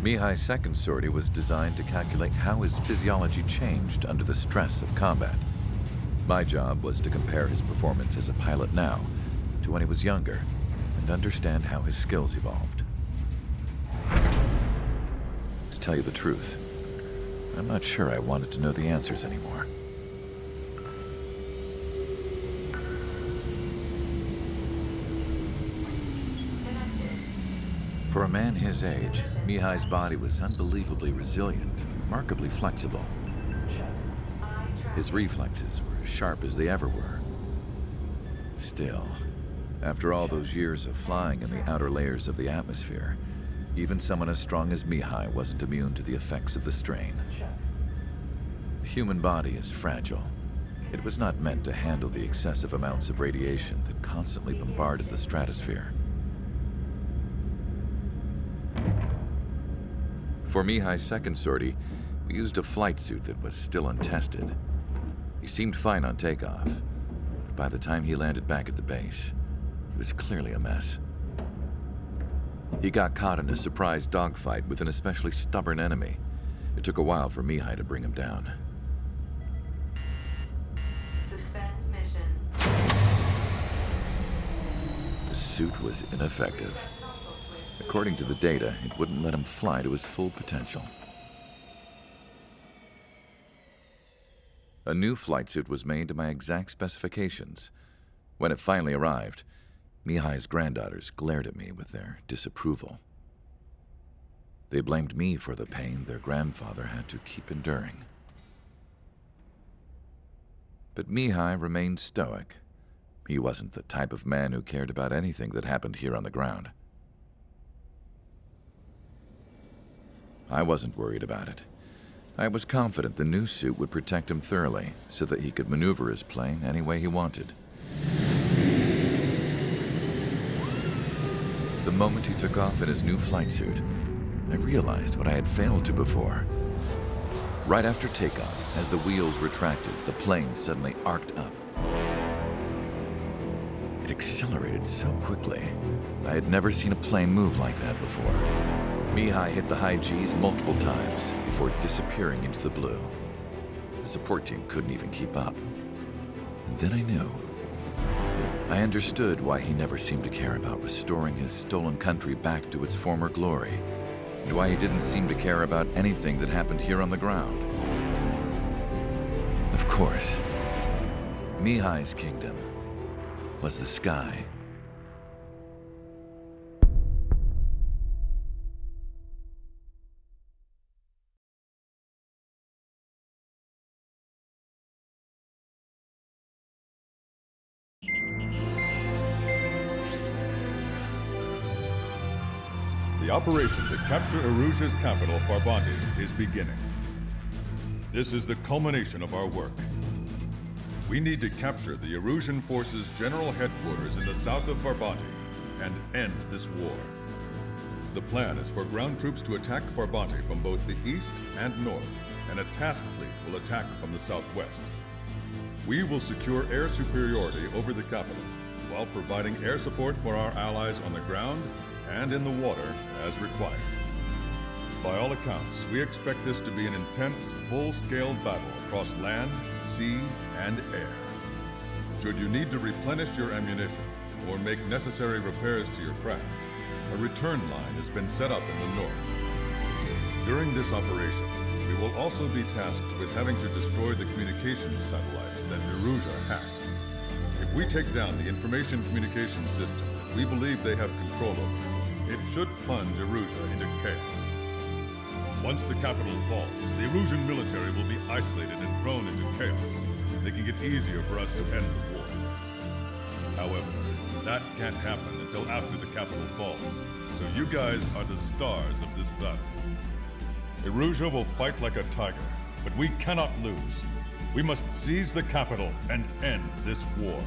Mihai's second sortie was designed to calculate how his physiology changed under the stress of combat. My job was to compare his performance as a pilot now to when he was younger and understand how his skills evolved. To tell you the truth, I'm not sure I wanted to know the answers anymore. For a man his age, Mihai's body was unbelievably resilient, remarkably flexible. His reflexes were as sharp as they ever were. Still, after all those years of flying in the outer layers of the atmosphere, even someone as strong as Mihai wasn't immune to the effects of the strain. The human body is fragile. It was not meant to handle the excessive amounts of radiation that constantly bombarded the stratosphere. For Mihai's second sortie, we used a flight suit that was still untested. He seemed fine on takeoff, but by the time he landed back at the base, he was clearly a mess. He got caught in a surprise dogfight with an especially stubborn enemy. It took a while for Mihai to bring him down. Suspend mission. The suit was ineffective. According to the data, it wouldn't let him fly to his full potential. A new flight suit was made to my exact specifications. When it finally arrived, Mihai's granddaughters glared at me with their disapproval. They blamed me for the pain their grandfather had to keep enduring. But Mihai remained stoic. He wasn't the type of man who cared about anything that happened here on the ground. I wasn't worried about it. I was confident the new suit would protect him thoroughly so that he could maneuver his plane any way he wanted. The moment he took off in his new flight suit, I realized what I had failed to before. Right after takeoff, as the wheels retracted, the plane suddenly arced up. It accelerated so quickly. I had never seen a plane move like that before. Mihai hit the high G's multiple times before disappearing into the blue. The support team couldn't even keep up. And then I knew. I understood why he never seemed to care about restoring his stolen country back to its former glory, and why he didn't seem to care about anything that happened here on the ground. Of course, Mihai's kingdom was the sky. The operation to capture Erusea's capital, Farbanti, is beginning. This is the culmination of our work. We need to capture the Erusean forces' general headquarters in the south of Farbanti and end this war. The plan is for ground troops to attack Farbanti from both the east and north, and a task fleet will attack from the southwest. We will secure air superiority over the capital, while providing air support for our allies on the ground and in the water as required. By all accounts, we expect this to be an intense, full-scale battle across land, sea, and air. Should you need to replenish your ammunition or make necessary repairs to your craft, a return line has been set up in the north. During this operation, we will also be tasked with having to destroy the communications satellites that Erusea hacked. If we take down the information communication system that we believe they have control over, it should plunge Erusea into chaos. Once the capital falls, the Erusean military will be isolated and thrown into chaos, making it easier for us to end the war. However, that can't happen until after the capital falls, so you guys are the stars of this battle. Erusea will fight like a tiger, but we cannot lose. We must seize the capital and end this war.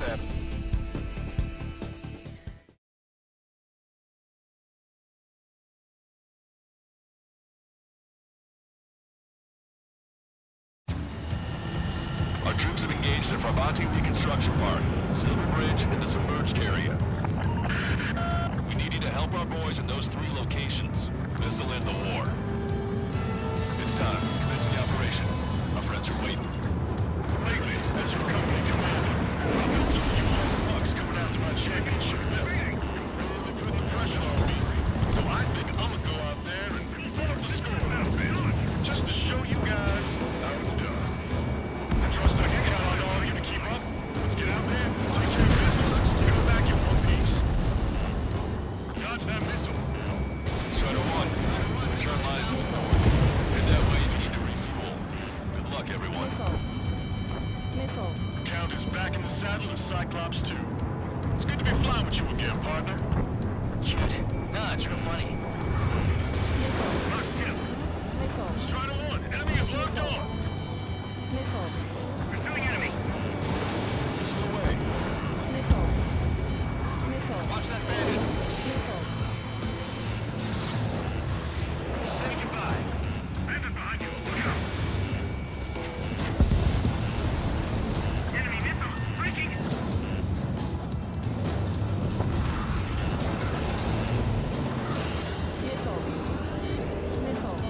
intercept. Our troops have engaged the Farbanti reconstruction park, Silver Bridge, and the submerged area. We need you to help our boys in those 3 locations. This'll end the war. It's time. Commence the operation. Our friends are waiting. Lately, as your company commander, I've got some U.S. bucks coming after my championship belt. They're putting the pressure on me, so I think I'm gonna go out there and put up the score a little bit, just to show you guys how it's done. I trust I can count on all of you to keep up. Let's get out there, take care of business, and go back in one piece. Dodge that missile. Strider 1, return lines to the north. Head that way if you need to refuel. Good luck, everyone. Missile. Count is back in the saddle as Cyclops 2. It's good to be flying with you again, partner. Cute. Nah, it's real funny. Locked in. Missile. Strider 1, enemy is locked on. Missile. Pursuing enemy. Missile away. Missile. Missile. Watch that bandit. Missile. Say goodbye. Bandit behind you. Look out. Enemy missile. Breaking. Missile. Missile.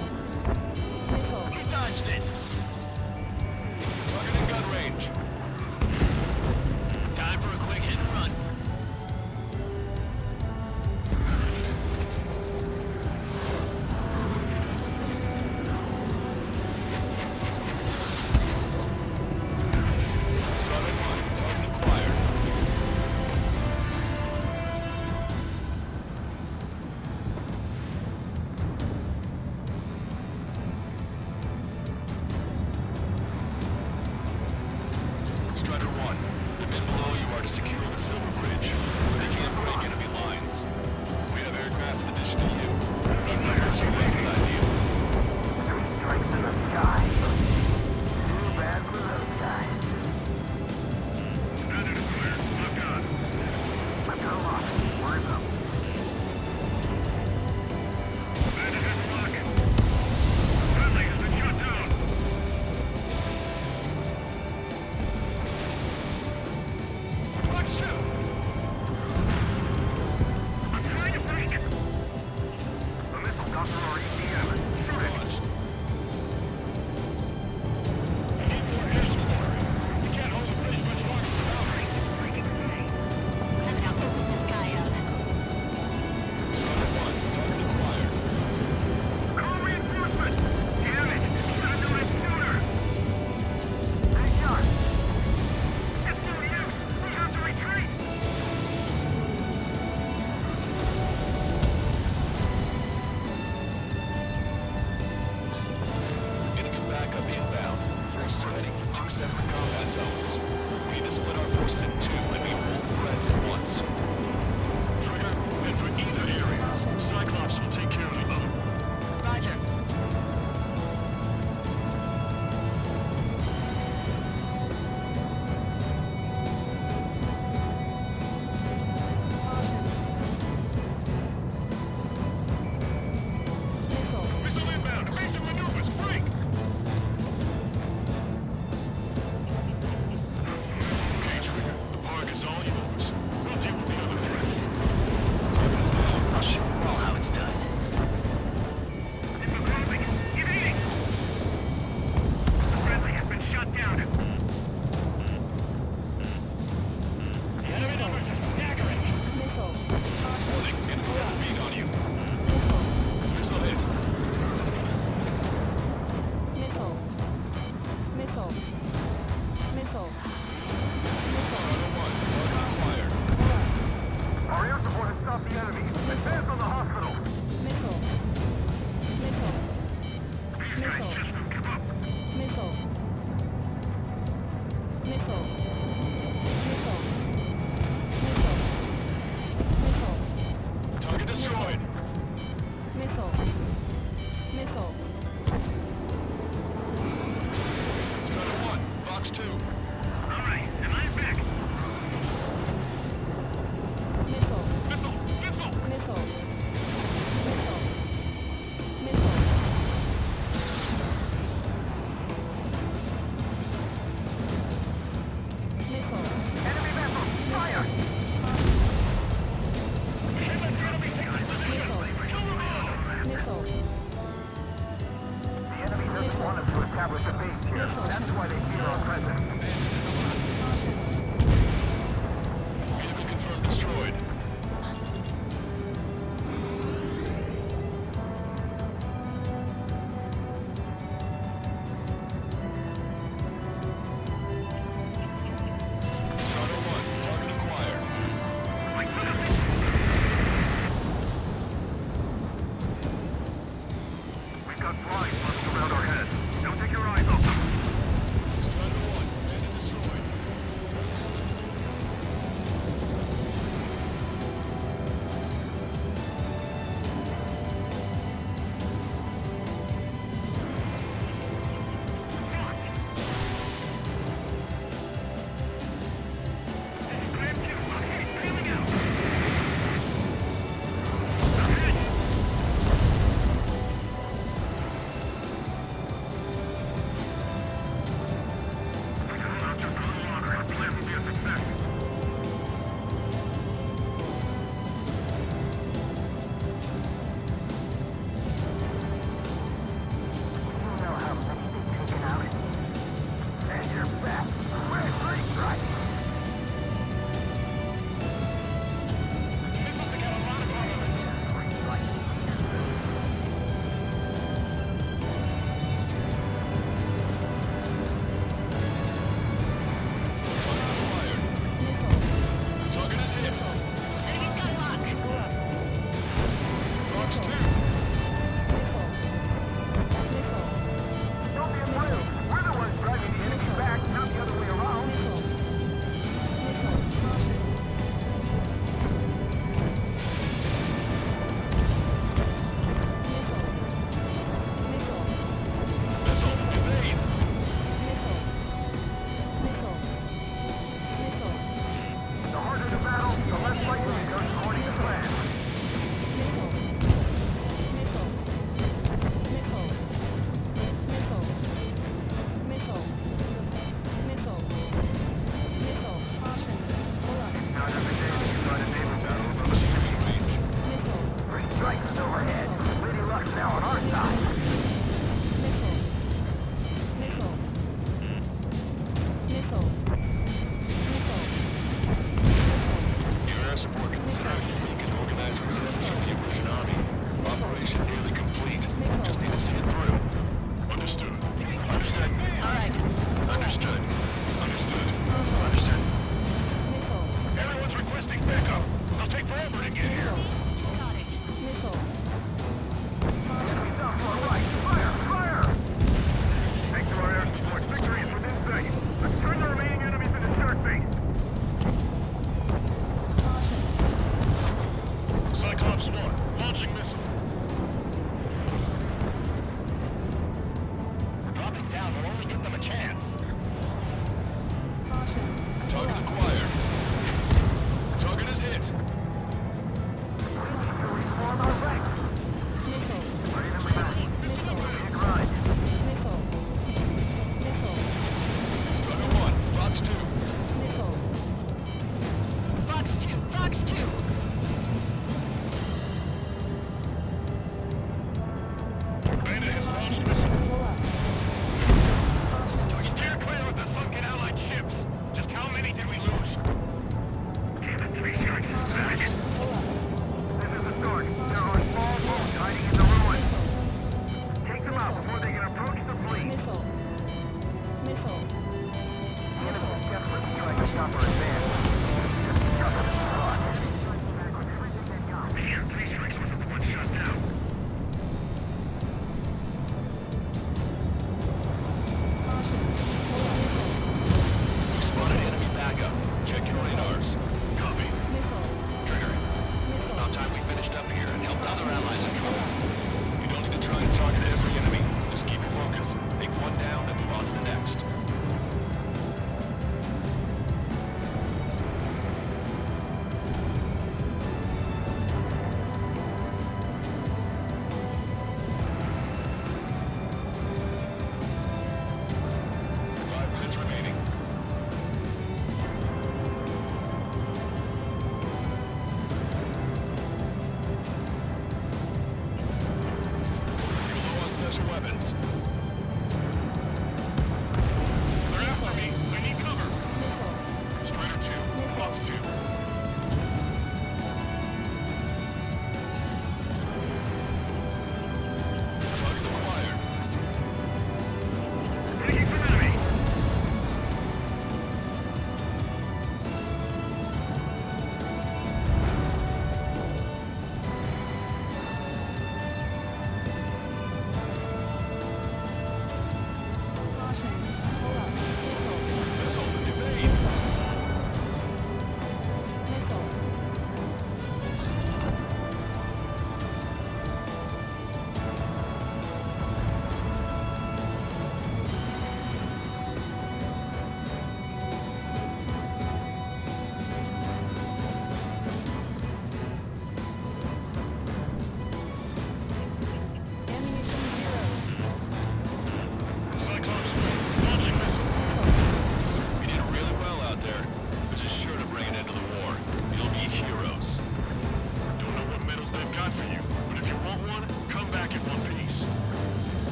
Missile. He dodged it. Target in gun range. Time for a quick hit and run. Strider 1, target acquired. Strider 1, the men below you are to secure the Silver Bridge. They can't break enemy lines. We have aircraft in addition to you. Perhaps you face that idea. Strikes in the sky. Too bad for those guys. Bandit is clear. Lock on. I've got a lot. Where's up? Bandit has a lock. Friendly has been shut down. Fox 2. I'm trying to break it. The missile got through our EDM. It's launched. Import visual order. We can't hold the bridge much longer without it. Let's now open this guy up. Strider 1, target acquired. Call reinforcement. Damn it. Should have done it sooner. Hey, John. It's no use. We have to retreat. Enemy backup inbound. Forces are heading from 2 separate combat zones. We need to split our forces in 2 and meet both threats at once. Trigger, head for either area. Cyclops will take care of the other. Roger. Missile. Missile inbound. Evasive maneuvers. Break. Okay, Trigger. The park is all yours. We'll deal with the other threat. I'll show you all how it's done. It's moving. Evading. The friendly has been shut down. The enemy numbers are staggering. Missile. Warning, enemy has a beat on you. Missile. Missile hit. Missile. Missile. Missile. Strider 1, target acquired. Our air support has stopped the enemy. Advance on the hospital. Missile. Missile. These guys Missile. just won't give up. Missile. Missile. Missile. Missile. Missile. Target destroyed. Missile. Missile. Strider 1, Fox 2. All right, and I'm back.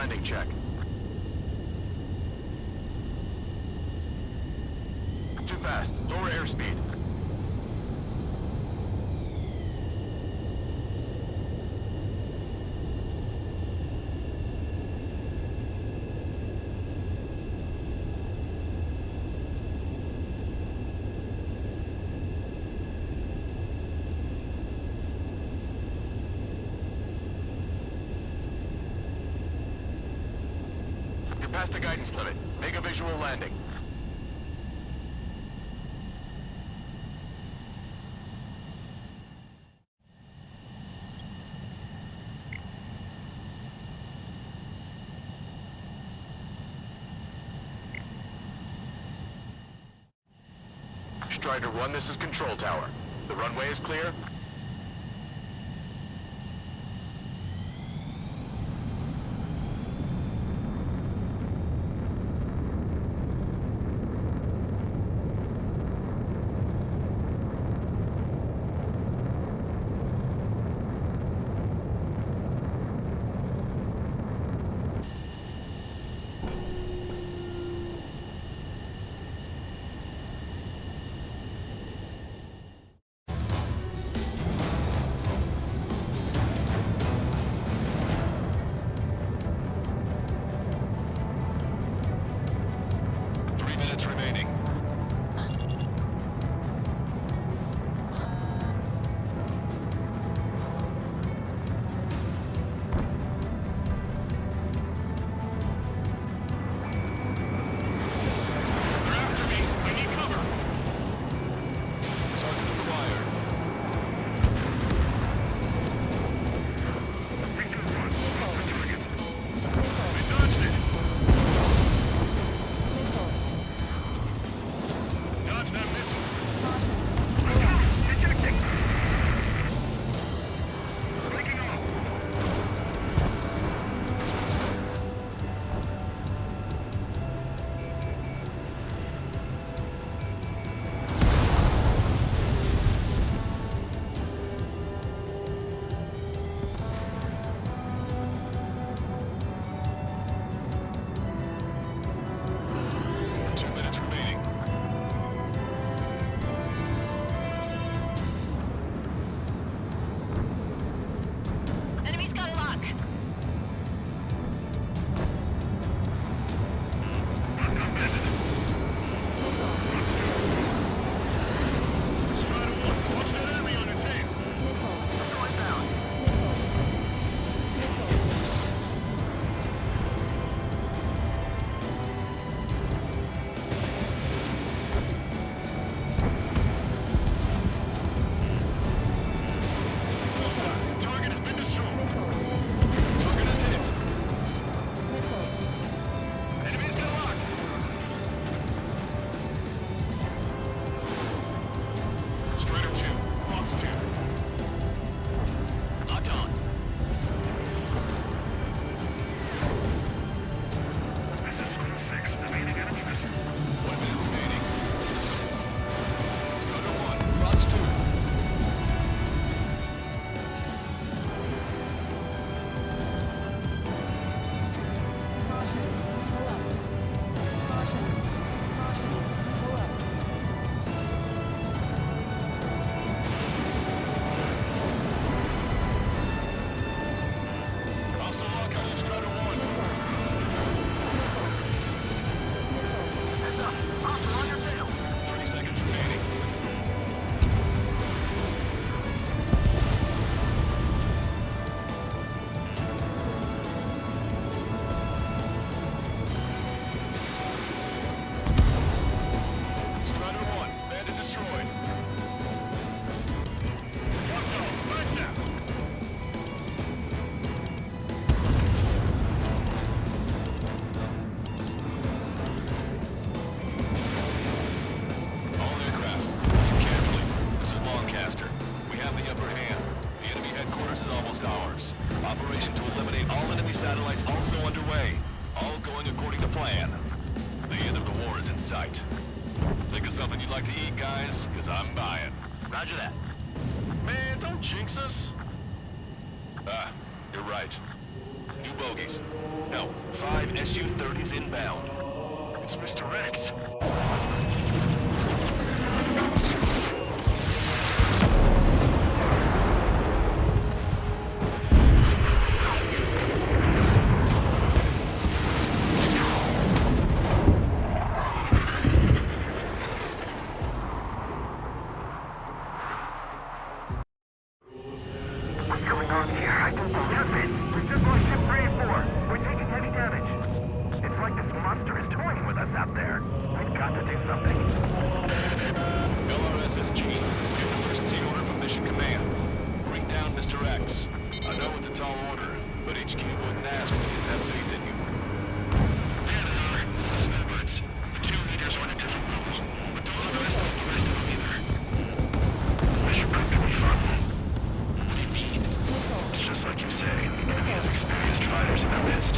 landing check. Too fast. Lower airspeed. You're past the guidance limit. Make a visual landing. Strider 1, this is Control Tower. The runway is clear. Remaining. They're after me. I need cover. Target acquired. They dodged it. Dodge that missile. Ejecting. Breaking off. Two minutes remaining. Enemy's got a lock. Strider 1, watch that enemy on its aim. Going down. Bullseye. Target has been destroyed. Target is hit. Enemy's got a lock. Strider 2, Fox 2. Locked on. One minute remaining. Strider 1, Fox 2. Hostile lockout on Strider 1. Heads up. Hostile on your tail. 30 seconds remaining. Strider 1, bandit destroyed. Locked on. Lights out. All aircraft, listen carefully. This is Lancaster. We have the upper hand. The enemy headquarters is almost ours. Operation to eliminate all enemy satellites also underway. All going according to plan. The end of the war is in sight. Think of something you'd like to eat, guys? Because I'm buying. Roger that. Man, don't jinx us. Ah, you're right. New bogies. No, 5 Su-30s inbound. It's Mr. X. What's going on here? I don't believe it. We just lost ship 3 and 4. We're taking heavy damage. It's like this monster is toying with us out there. We've got to do something. LRSSG, emergency order from Mission Command. Bring down Mr. X. I know it's a tall order, but HQ wouldn't ask when they didn't have faith in you. Snowbirds. The 2 leaders went a different route, but don't underestimate the rest of them either. Mission prep can be fun. What do you mean? It's just like you say. He has experienced fighters in their midst.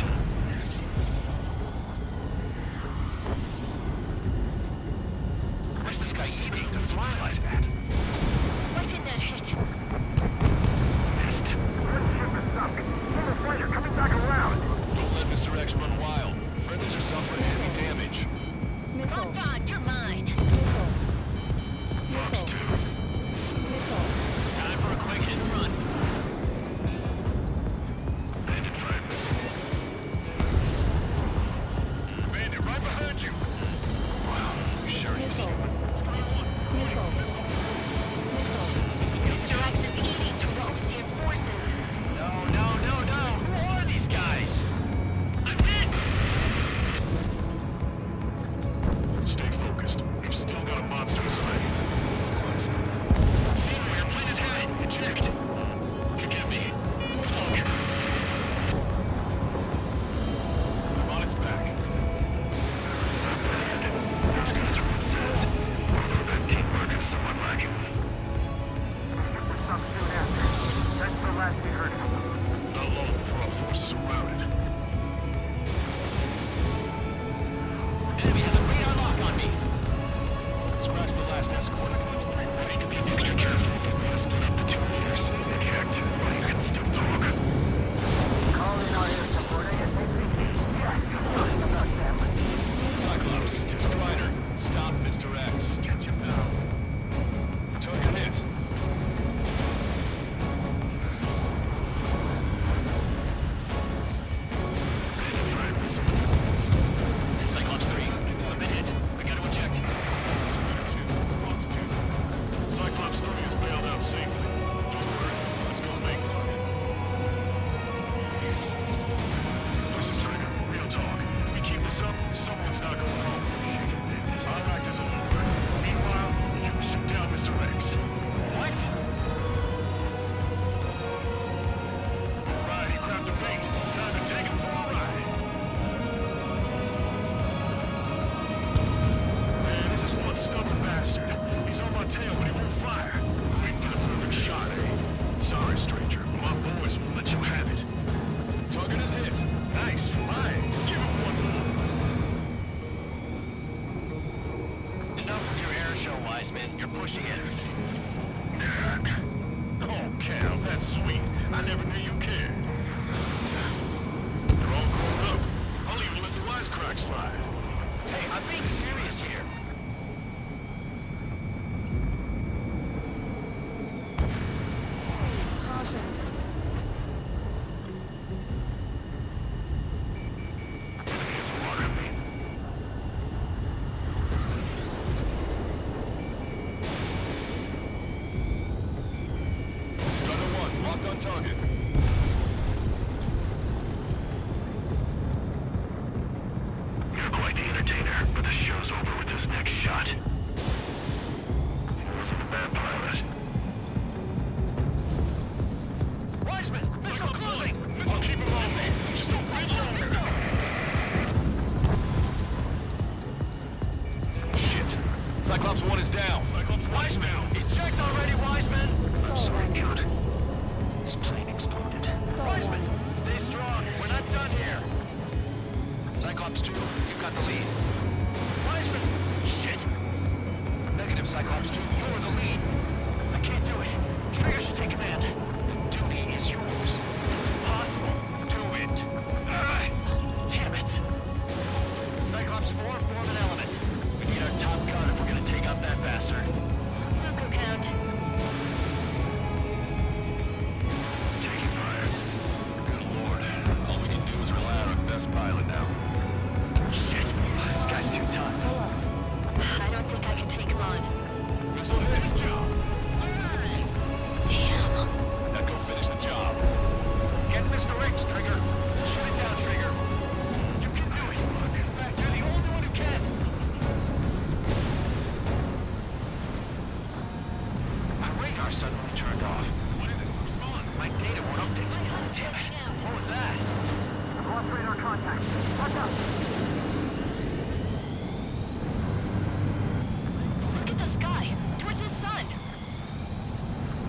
What's this guy eating to fly like that? Why didn't that hit? Missed. One ship is sunk. Former fighter coming back around. Don't let Mr. X run wild. Friendlies are suffering heavy damage. Locked on, you're mine. Time for a quick hit and run. Bandit fragment. Bandit right behind you. Wow, you sure he's human? Mr. X is eating through the Osean forces. No. Who are these guys? I'm hit! Stay focused. We've still got a monster to slay. See where your plane is headed. Eject. Forgive me. Look. I'm on its back. Those guys are possessed. That teamwork is somewhat lacking. Ship was sunk soon after. That's the last we heard of him. Not long before our forces are routed. Enemy has a radar lock on me. Scratch the last escort. I need to be extra careful. We must split up the 2 leaders. Eject, while you can still talk. Call in our air support ASAP. Yes, worrying about them. Cyclops, Strider, stop Mr. X. Catch him now. Target hit. Cyclops 3, I've been hit. I gotta eject. Cyclops 3 is bailed out safely. Don't worry, let's go make target. Listen, Strider, real talk. We keep this up, someone's not going home. I'll act as a lure. Meanwhile, you shoot down Mr. X. What? Alright, he grabbed the bait. Time to take him for a ride. Man, this is one stubborn bastard. He's on my tail, but he won't fire. Waiting for the perfect shot, eh? Sorry, stranger, but my boys won't let you have it. Target is hit. Nice, fine. Give him one more. Enough of your air show, wise men. You're pushing it. Oh, Cal, that's sweet. I never knew you cared. You're all grown up. I'll even let the wisecrack slide. Hey, I'm being serious here. Enemies marking me. Strider 1, locked on target. You're quite the entertainer, but the show's over with this next shot. He wasn't a bad pilot. Wiseman, they're so closing! I'll keep him on me. Just a bit longer. Shit. Cyclops 1 is down. Cyclops Wiseman! Eject already, Wiseman! I'm sorry, Count. His plane exploded. pilot now. Shit, this guy's too tough. I don't think I can take him on. Missile hit! Damn. Now go finish the job. Get Mr. Riggs, Trigger. Shoot it down, Trigger. You can do it. In fact, you're the only one who can. My radar suddenly turned off. What is it? Respond. My data won't update. Damn it. What was that? Lost radar contact. Watch out. Look at the sky. Towards the sun.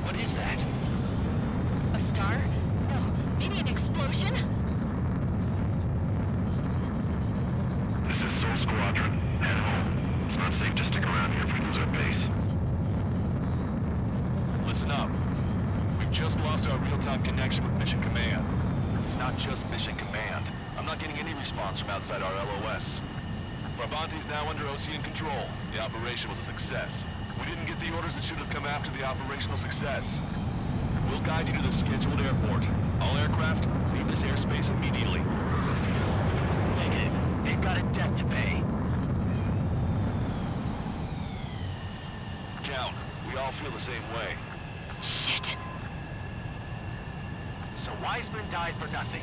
What is that? A star? No. Maybe an explosion? This is Soul Squadron. Head home. It's not safe to stick around here if we lose our base. Listen up. We've just lost our real-time connection with Mission Command. It's not just Mission Command. I'm not getting any response from outside our LOS. Farbanti's now under Osean control. The operation was a success. We didn't get the orders that should have come after the operational success. We'll guide you to the scheduled airport. All aircraft, leave this airspace immediately. Negative. They've got a debt to pay. Count, we all feel the same way. Shit. So Wiseman died for nothing.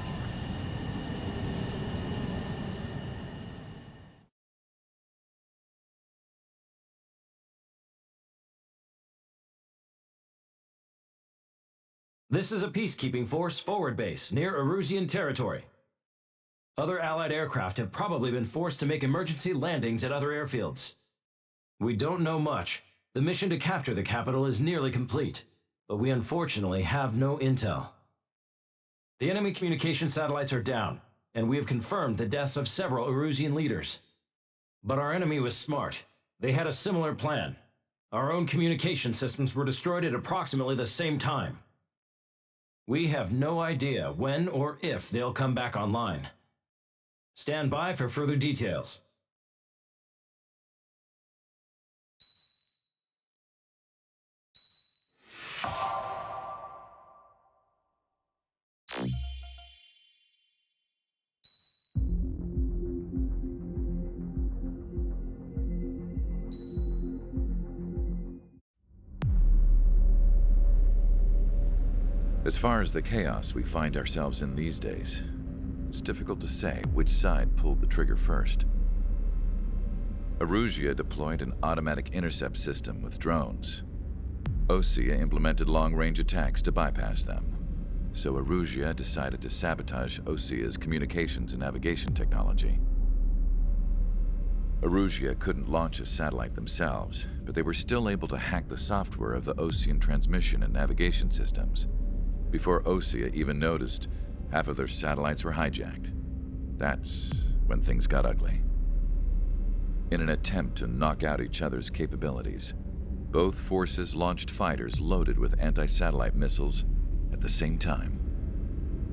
This is a peacekeeping force forward base near Erusean territory. Other Allied aircraft have probably been forced to make emergency landings at other airfields. We don't know much. The mission to capture the capital is nearly complete, but we unfortunately have no intel. The enemy communication satellites are down, and we have confirmed the deaths of several Erusean leaders. But our enemy was smart. They had a similar plan. Our own communication systems were destroyed at approximately the same time. We have no idea when or if they'll come back online. Stand by for further details. As far as the chaos we find ourselves in these days, it's difficult to say which side pulled the trigger first. Erusea deployed an automatic intercept system with drones. Osea implemented long-range attacks to bypass them. So Erusea decided to sabotage Osea's communications and navigation technology. Erusea couldn't launch a satellite themselves, but they were still able to hack the software of the Osean transmission and navigation systems. Before Osea even noticed, half of their satellites were hijacked. That's when things got ugly. In an attempt to knock out each other's capabilities, both forces launched fighters loaded with anti-satellite missiles at the same time.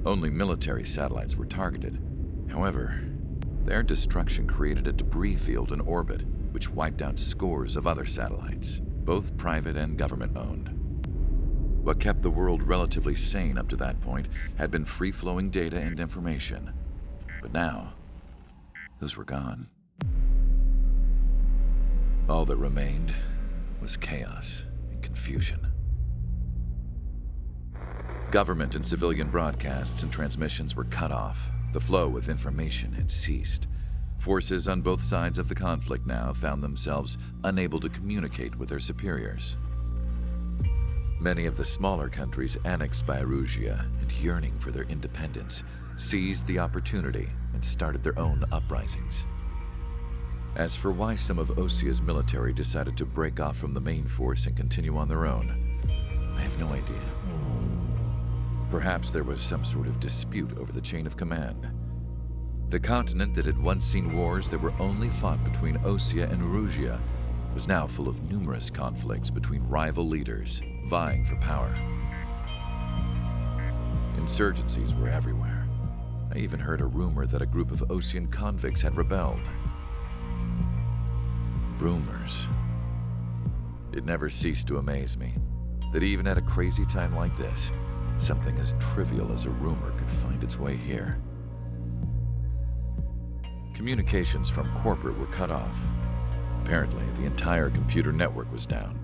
Only military satellites were targeted. However, their destruction created a debris field in orbit, which wiped out scores of other satellites, both private and government-owned. What kept the world relatively sane up to that point had been free-flowing data and information. But now, those were gone. All that remained was chaos and confusion. Government and civilian broadcasts and transmissions were cut off. The flow of information had ceased. Forces on both sides of the conflict now found themselves unable to communicate with their superiors. Many of the smaller countries annexed by Erusea and yearning for their independence seized the opportunity and started their own uprisings. As for why some of Osea's military decided to break off from the main force and continue on their own, I have no idea. Perhaps there was some sort of dispute over the chain of command. The continent that had once seen wars that were only fought between Osea and Erusea was now full of numerous conflicts between rival leaders vying for power. Insurgencies were everywhere. I even heard a rumor that a group of Osean convicts had rebelled. Rumors. It never ceased to amaze me that even at a crazy time like this, something as trivial as a rumor could find its way here. Communications from corporate were cut off. Apparently, the entire computer network was down.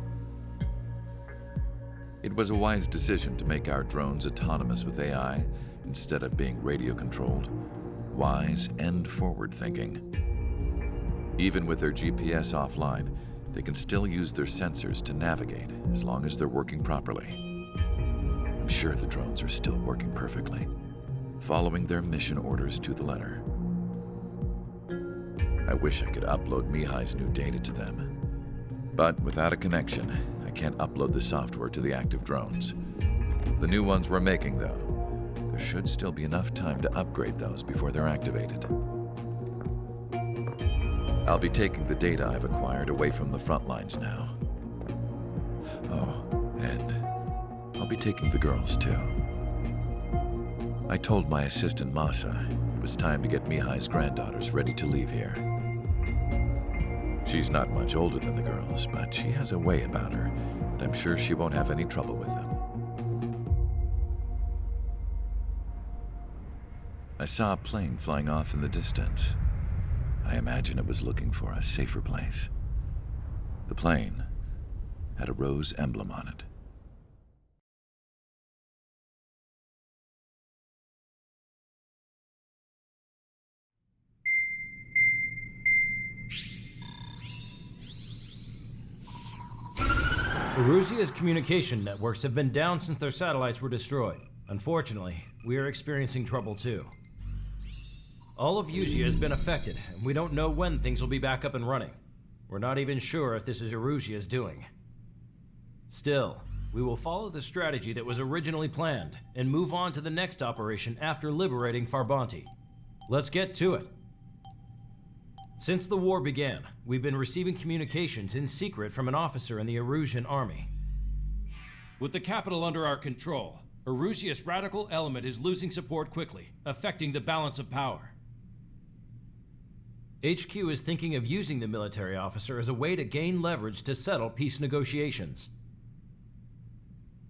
It was a wise decision to make our drones autonomous with AI instead of being radio-controlled. Wise and forward-thinking. Even with their GPS offline, they can still use their sensors to navigate as long as they're working properly. I'm sure the drones are still working perfectly, following their mission orders to the letter. I wish I could upload Mihai's new data to them. But without a connection, I can't upload the software to the active drones. The new ones we're making, though, there should still be enough time to upgrade those before they're activated. I'll be taking the data I've acquired away from the front lines now. Oh, and I'll be taking the girls, too. I told my assistant Masa it was time to get Mihai's granddaughters ready to leave here. She's not much older than the girls, but she has a way about her, and I'm sure she won't have any trouble with them. I saw a plane flying off in the distance. I imagine it was looking for a safer place. The plane had a rose emblem on it. Erusea's communication networks have been down since their satellites were destroyed. Unfortunately, we are experiencing trouble too. All of Usea has been affected, and we don't know when things will be back up and running. We're not even sure if this is Erusea's doing. Still, we will follow the strategy that was originally planned, and move on to the next operation after liberating Farbanti. Let's get to it. Since the war began, we've been receiving communications in secret from an officer in the Erusian army. With the capital under our control, Erusea's radical element is losing support quickly, affecting the balance of power. HQ is thinking of using the military officer as a way to gain leverage to settle peace negotiations.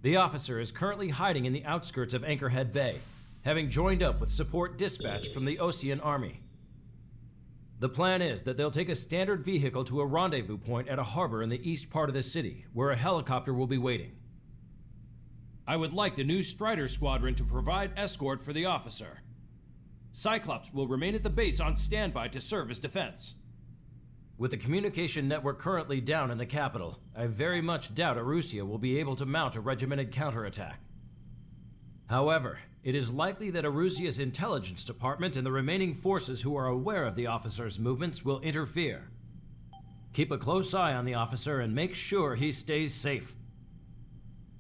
The officer is currently hiding in the outskirts of Anchorhead Bay, having joined up with support dispatched from the Osean army. The plan is that they'll take a standard vehicle to a rendezvous point at a harbor in the east part of the city, where a helicopter will be waiting. I would like the new Strider Squadron to provide escort for the officer. Cyclops will remain at the base on standby to serve as defense. With the communication network currently down in the capital, I very much doubt Erusea will be able to mount a regimented counterattack. However, it is likely that Erusea's intelligence department and the remaining forces who are aware of the officer's movements will interfere. Keep a close eye on the officer and make sure he stays safe.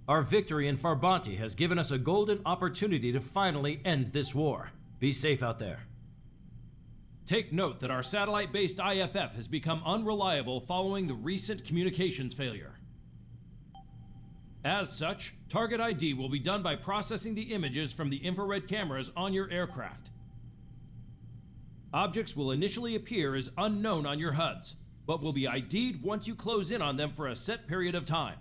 Our victory in Farbanti has given us a golden opportunity to finally end this war. Be safe out there. Take note that our satellite-based IFF has become unreliable following the recent communications failure. As such, target ID will be done by processing the images from the infrared cameras on your aircraft. Objects will initially appear as unknown on your HUDs, but will be ID'd once you close in on them for a set period of time.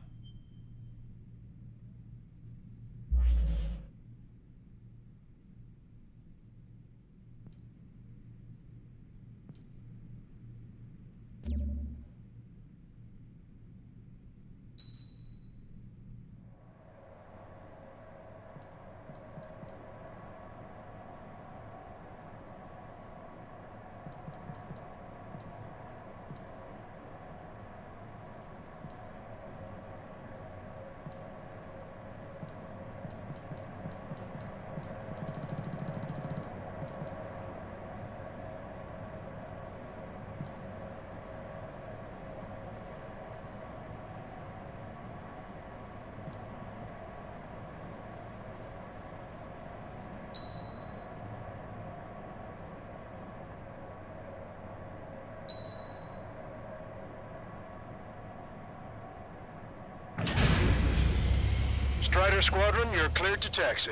Strider Squadron, you're cleared to taxi.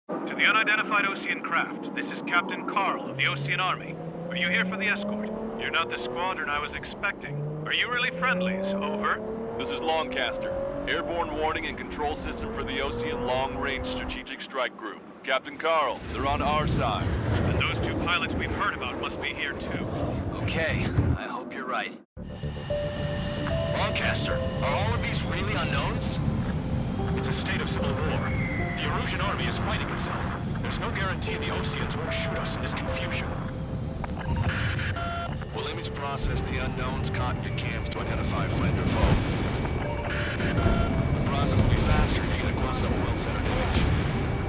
To the unidentified Osean craft, this is Captain Carl of the Osean Army. Are you here for the escort? You're not the squadron I was expecting. Are you really friendlies? Over. This is Longcaster. Airborne warning and control system for the Osean Long-Range Strategic Strike Group. Captain Carl, they're on our side. And those two pilots we've heard about must be here too. Okay, I hope you're right. Lancaster, are all of these really unknowns? It's a state of civil war. The Erusian army is fighting itself. There's no guarantee the Oseans won't shoot us in this confusion. We'll image process the unknowns caught in your cams to identify friend or foe. The process will be faster if you get a close-up well-centered image.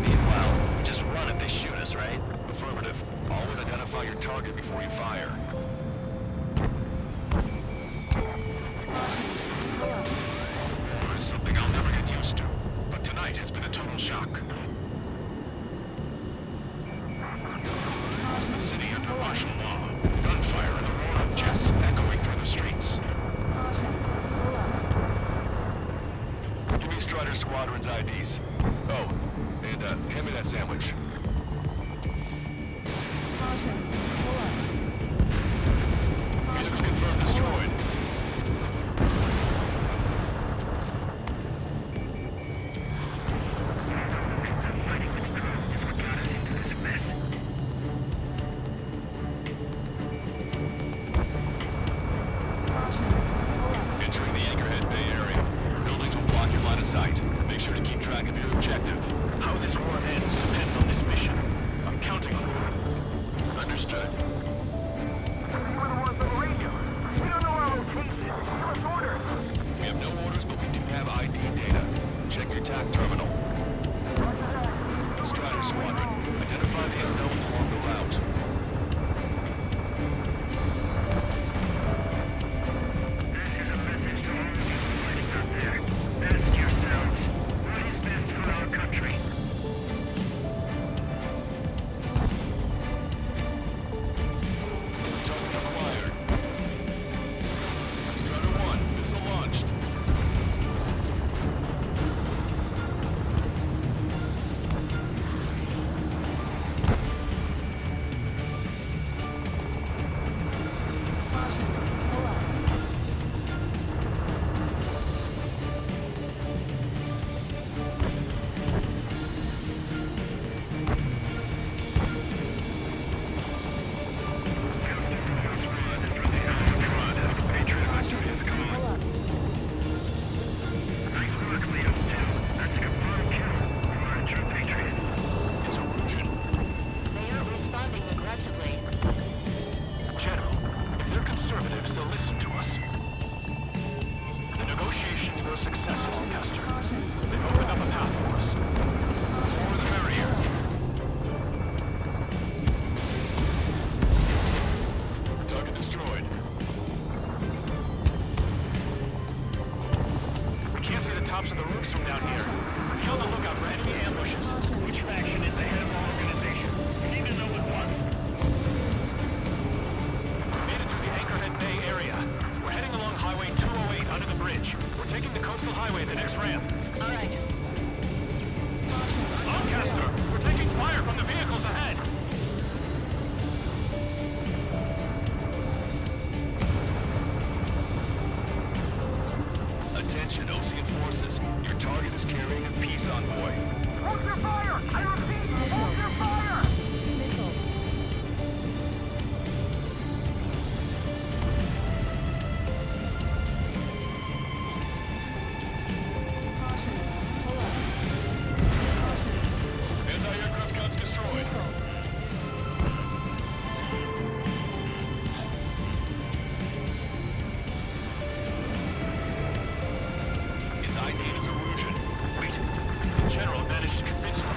Meanwhile, just run if they shoot us, right? Affirmative. Always identify your target before you fire. It's something I'll never get used to, but tonight has been a total shock. The city under martial law, gunfire and the roar of jets echoing through the streets. Give me Strider Squadron's IDs. Oh, and hand me that sandwich. Vehicle confirmed destroyed. Entering the Anchorhead Bay area. Buildings will block your line of sight. Make sure to keep track of your objective. How this war ends depends on this mission. I'm counting on it. Understood. You were the ones on the radio. We don't know our location. Give us orders. We have no orders, but we do have ID data. Check your TAC terminal. Strider Squadron, identify the unknowns along the route. Target acquired. Strider 1, missile launched. It's Erusian. They aren't responding aggressively. General, if they're conservatives, they'll listen to us. The negotiations were successful, Lancaster. They've opened up a path for us. The more the merrier. Target destroyed. We can't see the tops of the roofs from down here. Be on the lookout for enemy ambushes. Which faction is the head of our organization? We need to know at once. We made it through the Anchorhead Bay area. We're heading along Highway 208 under the bridge. We're taking the coastal highway, the next ramp. All right. Lancaster, we're taking fire from the vehicles ahead. Attention, Osean forces. Your target is carrying a peace envoy. Hold your fire! I repeat, hold your fire! Anti-aircraft guns destroyed. Its ID is Erusian. Wait, the General managed to convince them.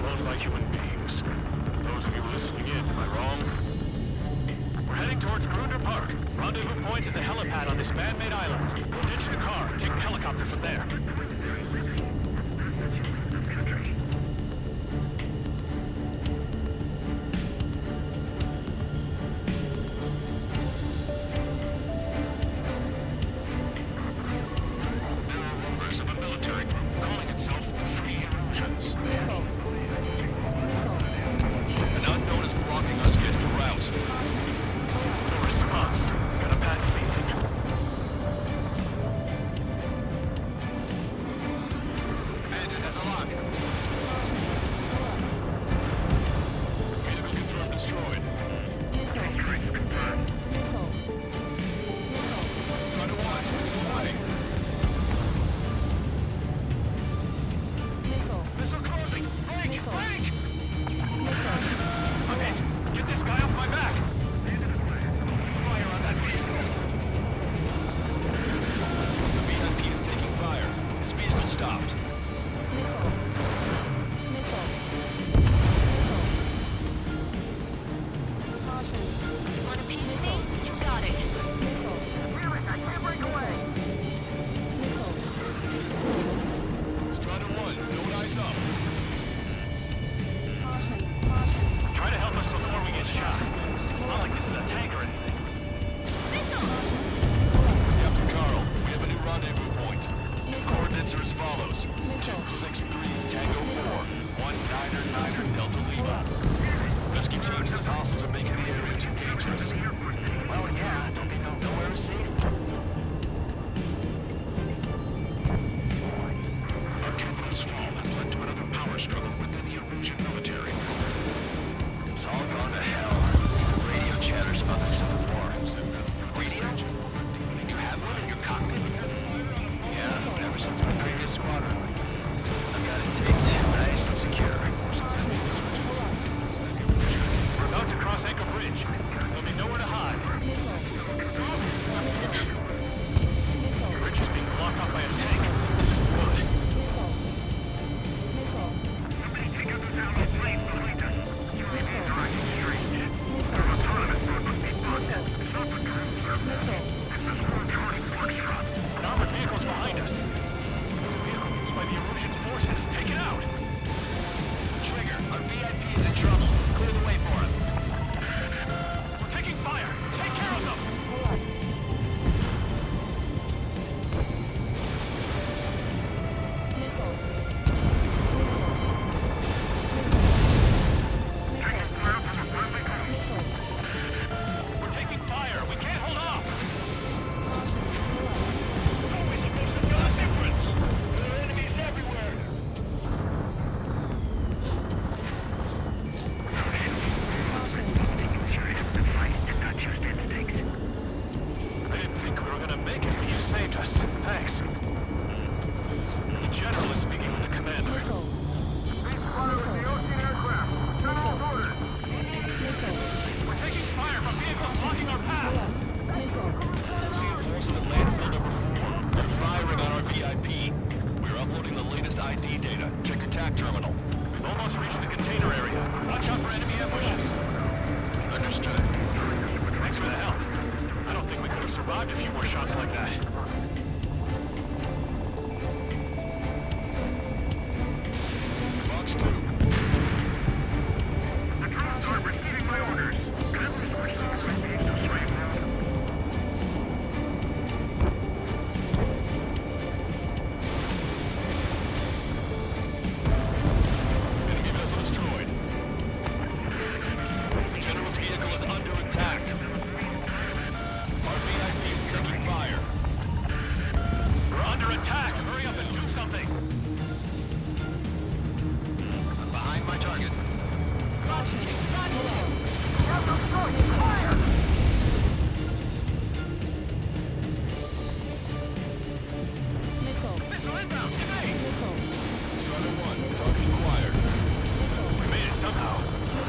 well as by human beings. Those of you listening in, am I wrong? We're heading towards Grunder Park. Rendezvous point is the helipad on this man-made island. We'll ditch the car and take a helicopter from there. Members of a military group calling itself the Free Erusians. An unknown is blocking our scheduled route. No response. Got a bad feeling. Bandit has a lock. Vehicle confirmed destroyed. Strider 1, missile away. Missile closing! Brake! Brake! Okay, get this guy off my back! Fire on that vehicle! The VIP is taking fire. His vehicle stopped. Want a piece of me? You got it. I can't break away. Strider 1, don't eyes up. Try to help us before we get shot. It's not like this is a tank or anything. Captain Carl, we have a new rendezvous point. Coordinates are as follows. 263 Tango 4, 1999 Delta Lima. Rescue team says hostiles are making the area too dangerous. Well, yeah, don't they know nowhere is safe? Our capital's fall has led to another power struggle within the Erusian military. It's all gone to hell. The radio chatters about the Civil War. Radio? You have one in your cockpit? Yeah, ever since my previous squadron. I've got it taped, nice and secure. We're about to cross Anchor Bridge. There'll be nowhere to hide. The bridge is being blocked off by a tank. This is good. Somebody take us down the plane behind us. UAVs are acting strange. Their autonomous mode must be bugged. It's not the cruiser. It's the swarm Charlie Foxtrot. An armored vehicle's behind us. It's a vehicle used by the Erusian forces. Take it out. Trigger, our VIP is in trouble. Clear the way for him. We're taking fire. Take care of them. We're taking fire. We can't hold off. How are we supposed to know the difference? There are enemies everywhere. I didn't think we were gonna make it, but you saved us. Thanks. The general is speaking with the commander. We're taking fire from vehicles blocking our path. Osean forces at landfill number 4. They're firing on our VIP. We're uploading the latest ID data. Check your TAC terminal. We've almost reached the container area. Watch out for enemy ambushes. Understood. Thanks for the help. I don't think we could have survived a few more shots like that. Fox 2. The drones are receiving my orders. Can we switch to the right? Enemy vessel destroyed. The general's vehicle is under attack. Our VIP is taking fire. We're under attack. Hurry up and do something. I'm behind my target. Missile inbound. Today. Strider 1, target acquired. We made it somehow.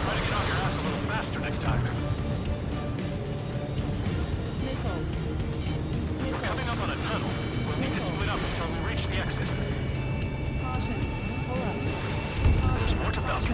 Try to get off your ass a little faster next time. We're coming up on a tunnel. We'll need to split up until we reach the exit. There's more to Falcon.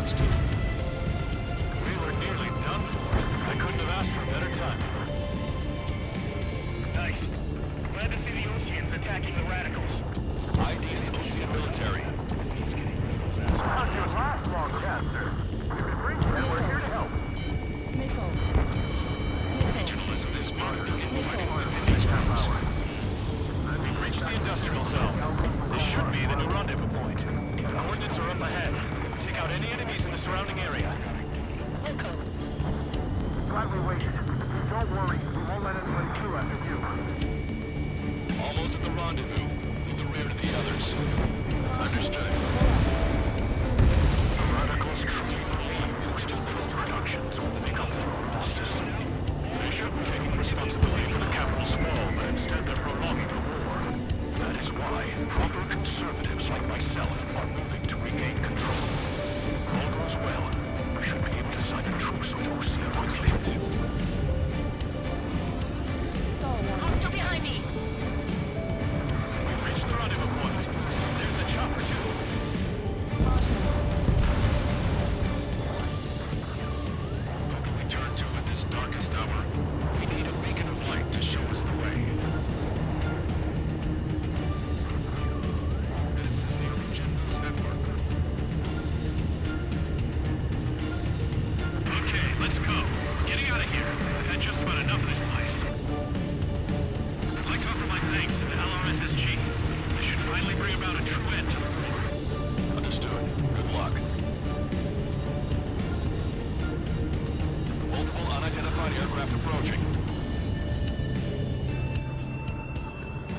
Fox 2. We were nearly done for. I couldn't have asked for better timing. Nice. Glad to see the Oseans attacking the radicals. ID is Osean military. Not your last long caster. And we're here to help. Regionalism is part of the infighting within these groups. We've reached the industrial zone. This should be the new rendezvous point. Coordinates are up ahead. Take out any enemies in the surrounding area. Glad we waited. Don't worry, we won't let anybody through after you. Almost at the rendezvous. Move the rear to the others. Understood. The radicals truly believe most of those productions will become bosses. They shouldn't be taking responsibility for the capital's fall, but instead they're prolonging the war. That is why proper conservatives like myself are moving to regain control. If all goes well, we should be able to sign a truce with Osea quickly. Hostile behind me. We've reached the rendezvous point. There's the chopper too. Who can we turn to in this darkest hour? We need a beacon of light to show us the way. This is the Osean News Network. Okay, let's go. We're getting out of here. I've had just about enough of this place. I'd like to offer my thanks to the LRSSG. They should finally bring about a true end to the war. Understood. Good luck. Multiple unidentified aircraft approaching.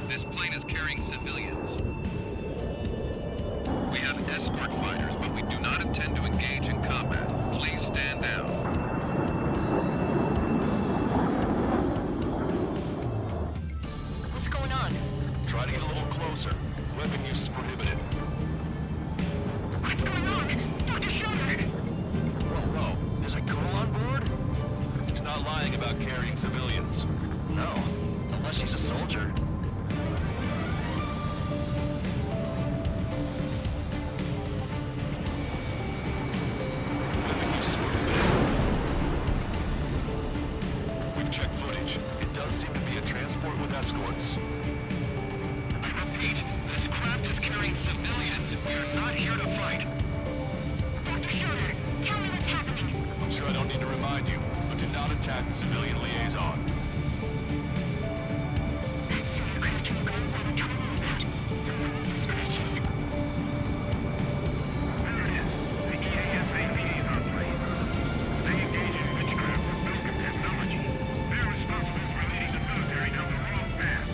This plane is carrying civilians. We have escort fighters, but we do not intend to engage in combat. Please stand down. What's going on? Try to get a little closer. Weapon use is prohibited. What's going on? Dr. Schroeder! Whoa, there's a girl on board? He's not lying about carrying civilians. No, unless she's a soldier. Weapon use is prohibited. We've checked footage. It does seem to be a transport with escorts. I repeat, this craft is carrying civilians. We are not here to fight. Dr. Schroeder, tell me what's happening. I'm sure I don't need to remind you, but do not attack the civilian liaison. That's the aircraft we're going over talking about. Scratches. There it is. The EASA liaison plane. They engage in witchcraft with no technology. They're responsible for leading the military down the wrong path.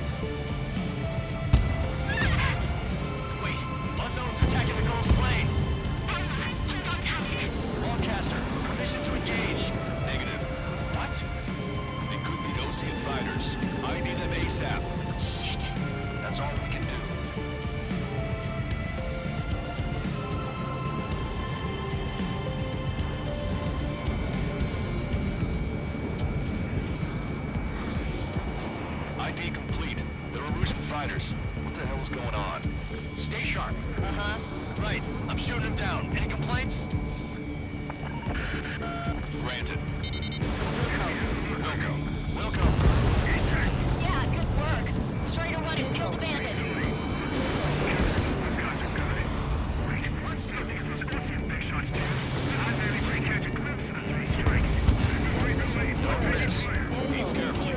Wait, unknown's attacking the girl's plane. I'm contact. Broadcaster, permission to engage. Negative. What? It could be Osean fighters. ID them ASAP. Shit. That's all we can do. ID complete. They're Erusea fighters. What the hell is going on? Stay sharp. Uh-huh. Right, I'm shooting him down. Any complaints? Granted. Wilco. Yeah, good work. Strider 1 has killed a bandit. Wait, what's this? Because those Osean big shots, dude. I barely could catch a glimpse of the three strikes. Before he goes late, Don't miss. Aim carefully.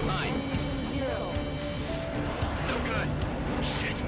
Mine. No good. Shit.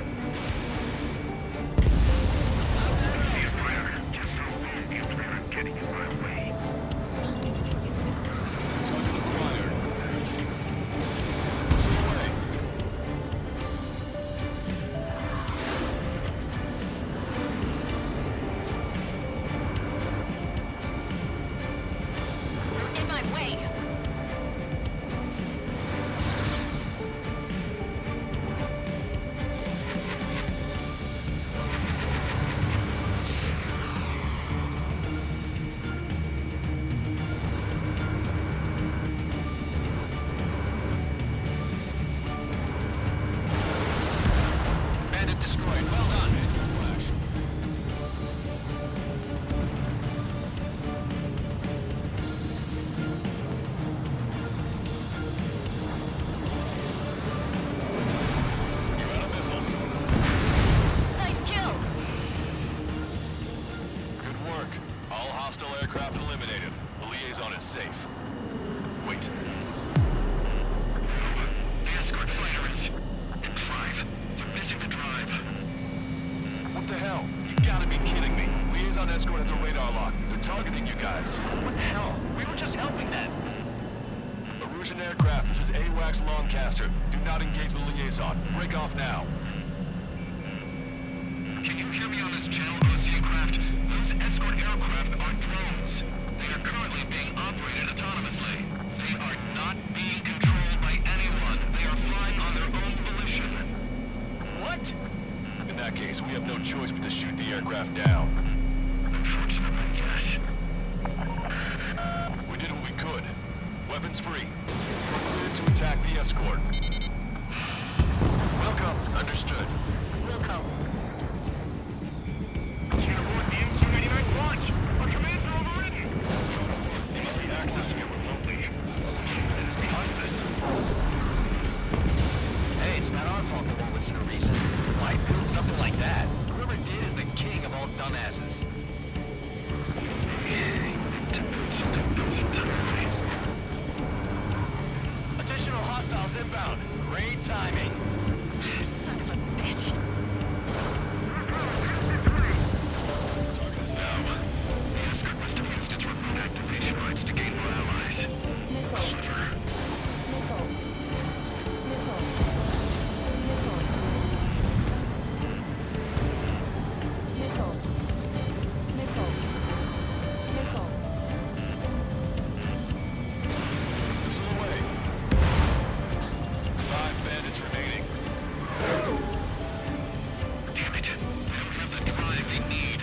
Hostile aircraft eliminated. The liaison is safe. Wait. The escort fighter is in drive. They're missing the drive. What the hell? You gotta be kidding me. Liaison escort has a radar lock. They're targeting you guys. What the hell? We were just helping them. Erusian aircraft, this is AWACS Lancaster. Do not engage the liaison. Break off now. Can you hear me on this channel, Osea craft? Those escort aircraft are drones. They are currently being operated autonomously. They are not being controlled by anyone. They are flying on their own volition. What? In that case, we have no choice but to shoot the aircraft down. Unfortunately, yes. We did what we could. Weapons free. We're cleared to attack the escort. Welcome. Understood. Welcome. Aboard the MQ-89 launch. Our commands are overridden. Easily accessing it remotely. It is behind this. Hey, it's not our fault they won't listen to reason. Why build something like that? Whoever did is the king of all dumbasses. Additional hostiles inbound. Great timing. Son of a bitch. Target is down. The escort must have used its remote activation rights to gain more allies. Clever. Missile away. 5 bandits remaining. Damn it. They don't have the drive they need.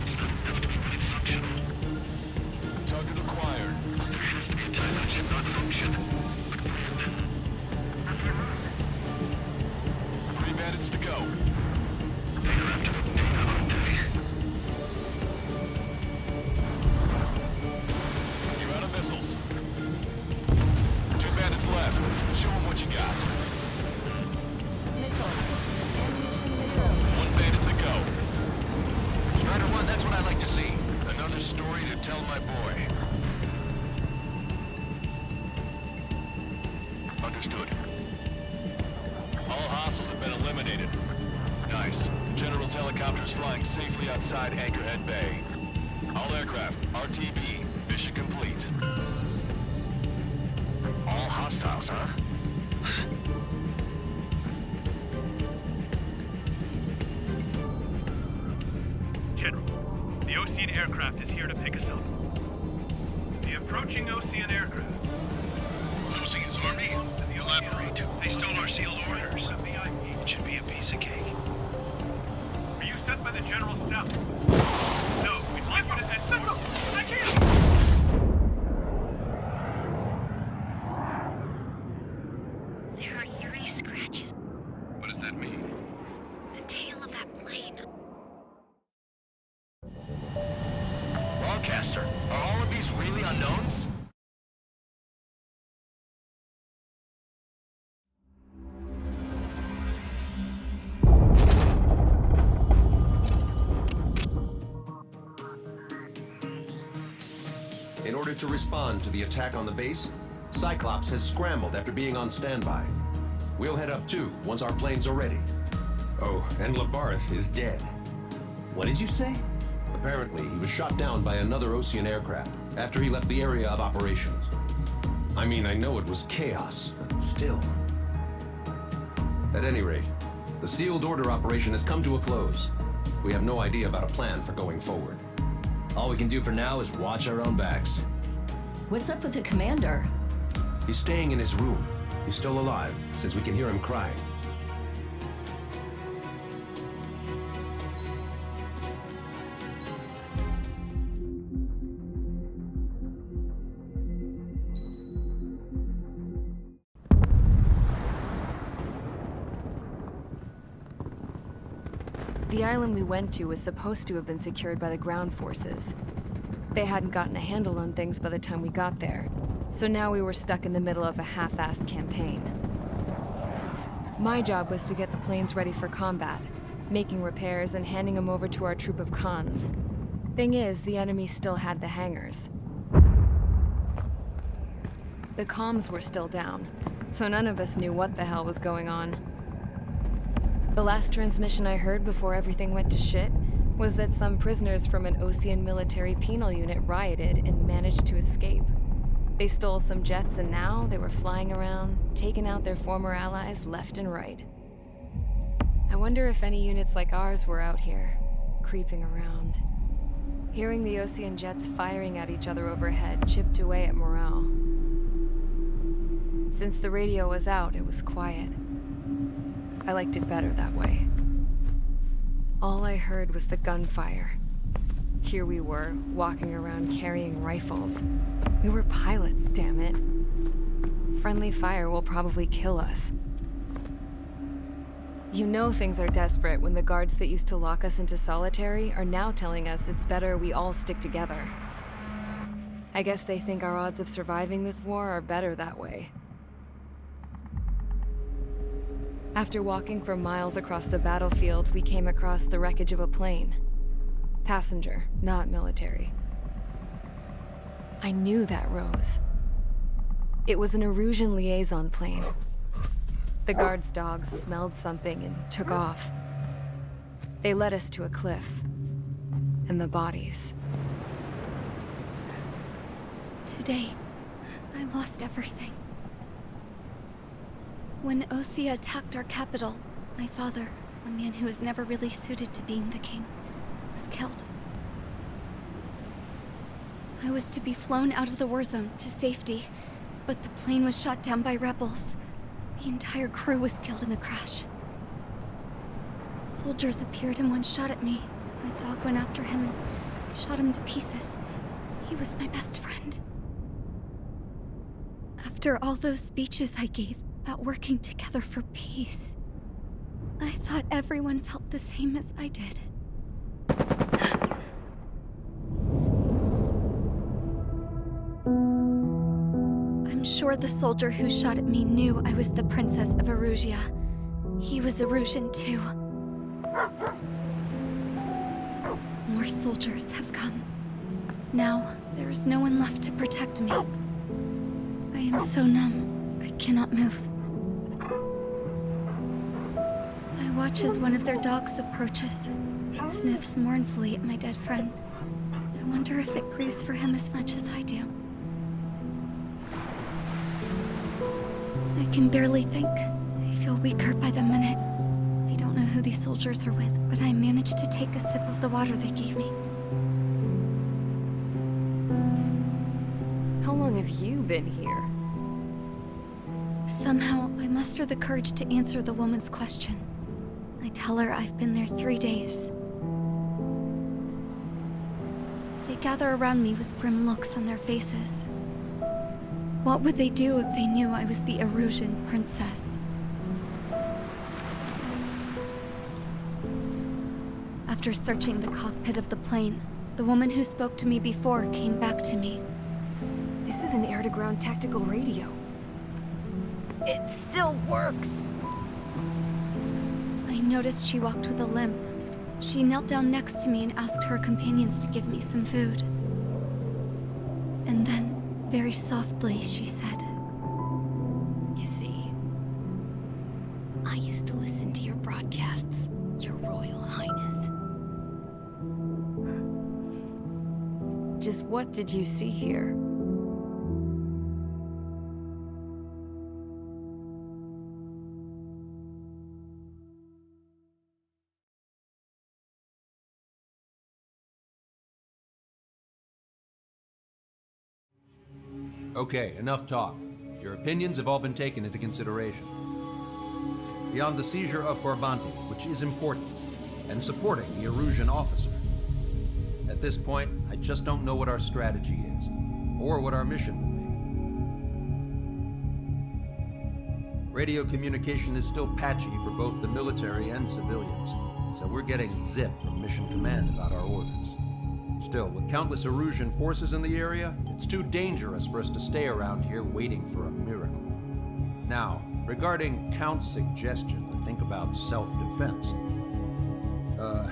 It's not enough to be really functional. Target acquired. There has to be a time that it should not function. 3 bandits to go. They are after the data, aren't they? You're out of missiles. 2 bandits left. Show them what you got. 1 bandit to go. Strider 1, that's what I like to see. Another story to tell my boy. Understood. All hostiles have been eliminated. Nice. The General's helicopter is flying safely outside Anchorhead Bay. All aircraft, RTB, mission complete. All hostiles, huh? General, the Osean aircraft is here to pick us up. The approaching Osean aircraft. Losing his army? Elaborate. They stole our sealed orders. It should be a piece of cake. Are you sent by the General's staff? No, we'd like you to send Central. I can't! There are 3 scratches. What does that mean? The tail of that plane. Lancaster, are all of these really unknowns? In order to respond to the attack on the base, Cyclops has scrambled after being on standby. We'll head up too, once our planes are ready. Oh, and Labarth is dead. What did you say? Apparently, he was shot down by another Osean aircraft after he left the area of operations. I mean, I know it was chaos, but still. At any rate, the sealed order operation has come to a close. We have no idea about a plan for going forward. All we can do for now is watch our own backs. What's up with the commander? He's staying in his room. He's still alive, since we can hear him crying. The island we went to was supposed to have been secured by the ground forces. They hadn't gotten a handle on things by the time we got there, so now we were stuck in the middle of a half-assed campaign. My job was to get the planes ready for combat, making repairs and handing them over to our troop of cons. Thing is, the enemy still had the hangars. The comms were still down, so none of us knew what the hell was going on. The last transmission I heard before everything went to shit was that some prisoners from an Osean military penal unit rioted and managed to escape. They stole some jets and now they were flying around, taking out their former allies left and right. I wonder if any units like ours were out here, creeping around. Hearing the Osean jets firing at each other overhead chipped away at morale. Since the radio was out, it was quiet. I liked it better that way. All I heard was the gunfire. Here we were, walking around carrying rifles. We were pilots, damn it. Friendly fire will probably kill us. You know things are desperate when the guards that used to lock us into solitary are now telling us it's better we all stick together. I guess they think our odds of surviving this war are better that way. After walking for miles across the battlefield, we came across the wreckage of a plane. Passenger, not military. I knew that rose. It was an Erusian liaison plane. The guard's dogs smelled something and took off. They led us to a cliff. And the bodies. Today, I lost everything. When Osea attacked our capital, my father, a man who was never really suited to being the king, was killed. I was to be flown out of the war zone to safety, but the plane was shot down by rebels. The entire crew was killed in the crash. Soldiers appeared and one shot at me. My dog went after him and shot him to pieces. He was my best friend. After all those speeches I gave about working together for peace, I thought everyone felt the same as I did. I'm sure the soldier who shot at me knew I was the Princess of Erusea. He was Erusian too. More soldiers have come. Now, there's no one left to protect me. I am so numb, I cannot move. I watch as one of their dogs approaches. It sniffs mournfully at my dead friend. I wonder if it grieves for him as much as I do. I can barely think. I feel weaker by the minute. I don't know who these soldiers are with, but I managed to take a sip of the water they gave me. How long have you been here? Somehow, I muster the courage to answer the woman's question. I tell her I've been there 3 days. They gather around me with grim looks on their faces. What would they do if they knew I was the Erusian princess? After searching the cockpit of the plane, the woman who spoke to me before came back to me. This is an air-to-ground tactical radio. It still works! I noticed she walked with a limp. She knelt down next to me and asked her companions to give me some food. And then, very softly, she said, You see, I used to listen to your broadcasts, Your Royal Highness. Just what did you see here? Okay, enough talk. Your opinions have all been taken into consideration. Beyond the seizure of Farbanti, which is important, and supporting the Erusian officer. At this point, I just don't know what our strategy is, or what our mission will be. Radio communication is still patchy for both the military and civilians, so we're getting zip from Mission Command about our orders. Still, with countless Erusian forces in the area, it's too dangerous for us to stay around here waiting for a miracle. Now, regarding Count's suggestion to think about self-defense, I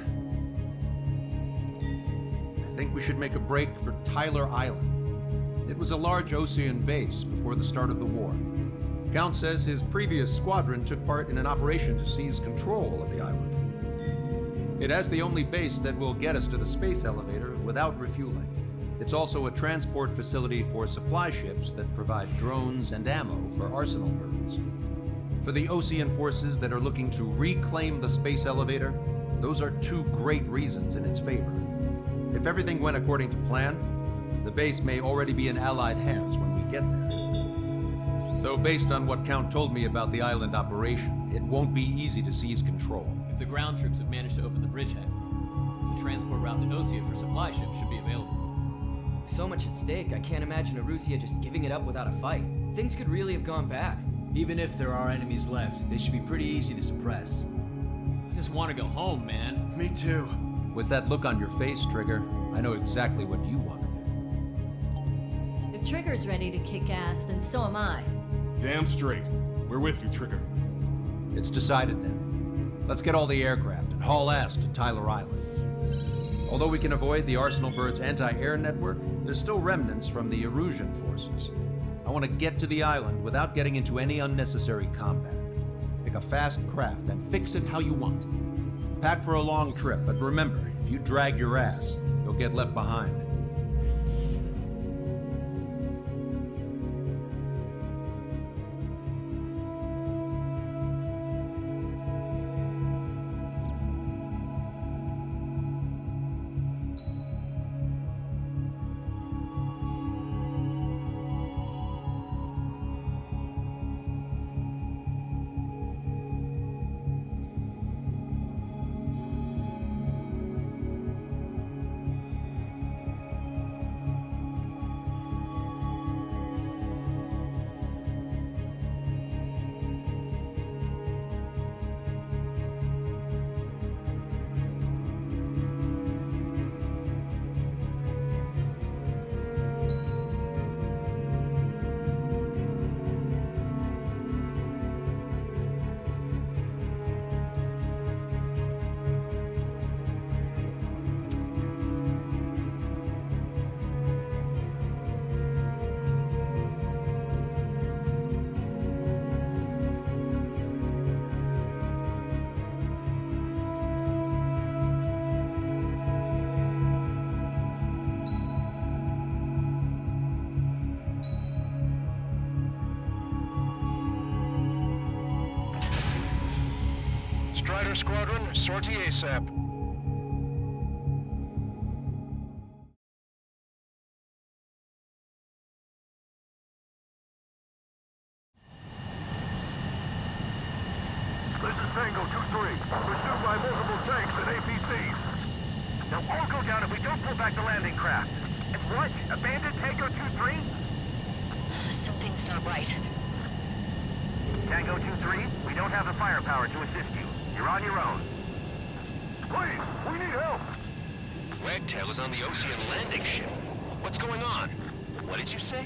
think we should make a break for Tyler Island. It was a large Osean base before the start of the war. Count says his previous squadron took part in an operation to seize control of the island. It has the only base that will get us to the space elevator without refueling. It's also a transport facility for supply ships that provide drones and ammo for arsenal birds. For the Osean forces that are looking to reclaim the space elevator, those are two great reasons in its favor. If everything went according to plan, the base may already be in Allied hands when we get there. Though based on what Count told me about the island operation, it won't be easy to seize control. If the ground troops have managed to open the bridgehead, the transport route to Osea for supply ships should be available. So much at stake, I can't imagine Erusea just giving it up without a fight. Things could really have gone bad. Even if there are enemies left, they should be pretty easy to suppress. I just want to go home, man. Me too. With that look on your face, Trigger, I know exactly what you want to do. If Trigger's ready to kick ass, then so am I. Damn straight. We're with you, Trigger. It's decided then. Let's get all the aircraft and haul ass to Tyler Island. Although we can avoid the Arsenal Bird's anti-air network, there's still remnants from the Erusea forces. I want to get to the island without getting into any unnecessary combat. Pick a fast craft and fix it how you want. Pack for a long trip, but remember, if you drag your ass, you'll get left behind. Strider Squadron, sortie ASAP. This is Tango 2-3, pursued by multiple tanks and APCs. They'll all go down if we don't pull back the landing craft. And what? Abandoned Tango 2-3? Something's not right. Tango 2-3, we don't have the firepower to assist you. You're on your own. Please, we need help! Wagtail is on the Osean landing ship. What's going on? What did you say?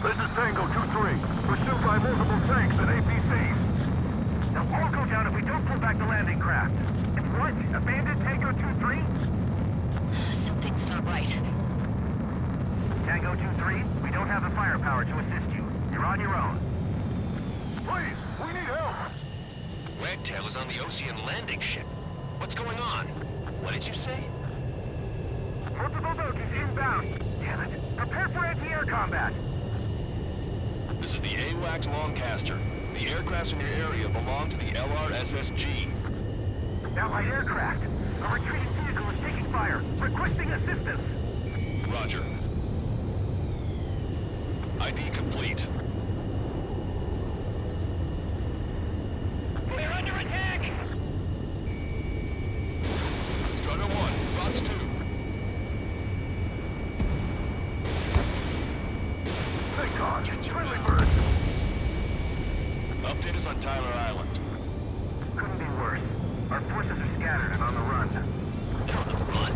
This is Tango 2-3, pursued by multiple tanks and APCs. They'll all go down if we don't pull back the landing craft. And what? Abandoned Tango 2-3? Something's not right. Tango 2-3, we don't have the firepower to assist you. You're on your own. Please, we need help! Wagtail is on the Osean landing ship. What's going on? What did you say? Multiple boats inbound. Damn it. Prepare for anti-air combat. This is the AWACS Longcaster. The aircrafts in your area belong to the LRSSG. Allied aircraft. A retreating vehicle is taking fire. Requesting assistance. Roger. ID complete. We're under attack! Strider 1, latest on Tyler Island? Couldn't be worse. Our forces are scattered and on the run. They're on the run.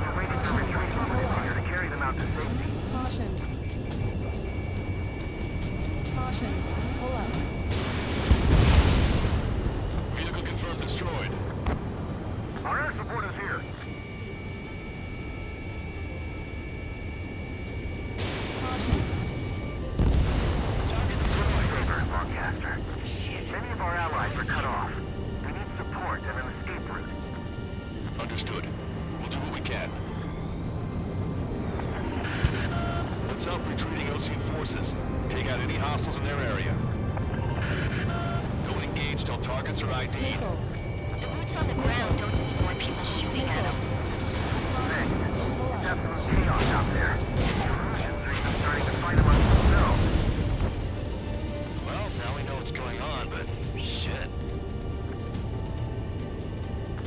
We're waiting for retreating units here to carry them out to safety. Caution. Caution. Pull up. Vehicle confirmed destroyed. Our air support is here. Target destroyed, Lancaster. Many of our allies are cut off. We need support and an escape route. Understood. We'll do what we can. Let's help retreating Osean forces. Take out any hostiles in their area. Don't engage till targets are ID'd. The boots on the ground don't need more people shooting at them. Hey, it's absolute chaos out there. The Erusians are even starting to fight amongst themselves. Well, now we know what's going on, but shit.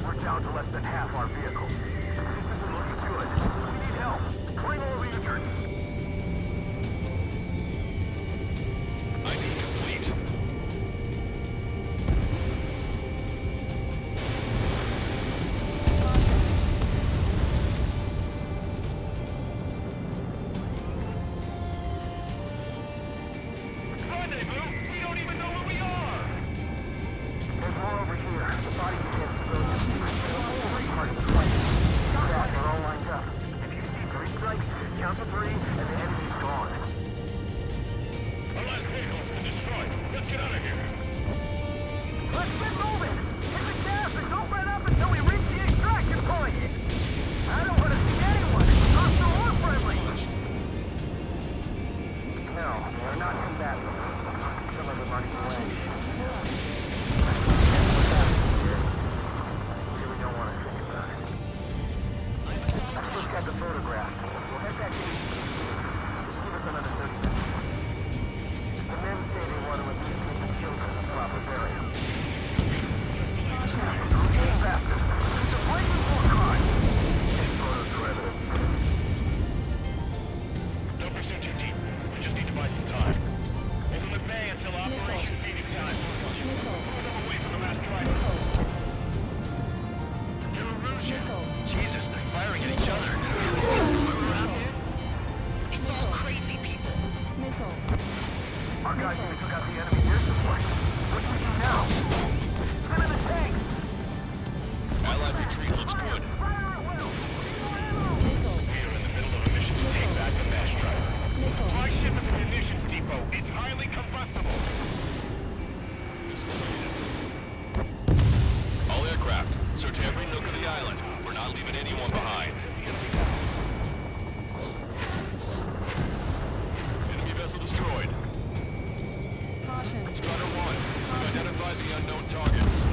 We're down to less than half our vehicles. This isn't looking good. We need help. Bring all the injured. ID complete. Rendezvous? We don't even know where we are! There's more over here. The bodies of the civilians. Three parties are fighting. Guys are all lined up. If you see three strikes, count to three, and the enemy's gone. Our last vehicle's been destroyed. Let's get out of here. Let's get moving! Hit the gas and don't let up until we reach the extraction point! I don't want to see anyone! Hostile or friendly! No, they're not combatants. Some of them are away. Really don't want to think about it. I've just got the photograph. We'll head back to the give us another 30 minutes. The men say they want to at least keep the children in proper burial. Faster. It's a blatant war crime. Take photos for evidence. Don't pursue too deep. We just need to buy some time. Hold them at bay until operation meeting time. Pull them away from the last driver. Erusia. Jesus, they're firing at each other. Is there anyone around here? It's all crazy people. Our guys even took out the enemy air support. What do we do now? Send in the tanks! Allied retreat looks good. We are in the middle of a mission to take back the mass driver. My ship is a munitions depot. It's highly combustible. All aircraft, search every nook of the island. We're not leaving anyone behind. Enemy vessel destroyed. Strider 1, we've identified the unknown targets.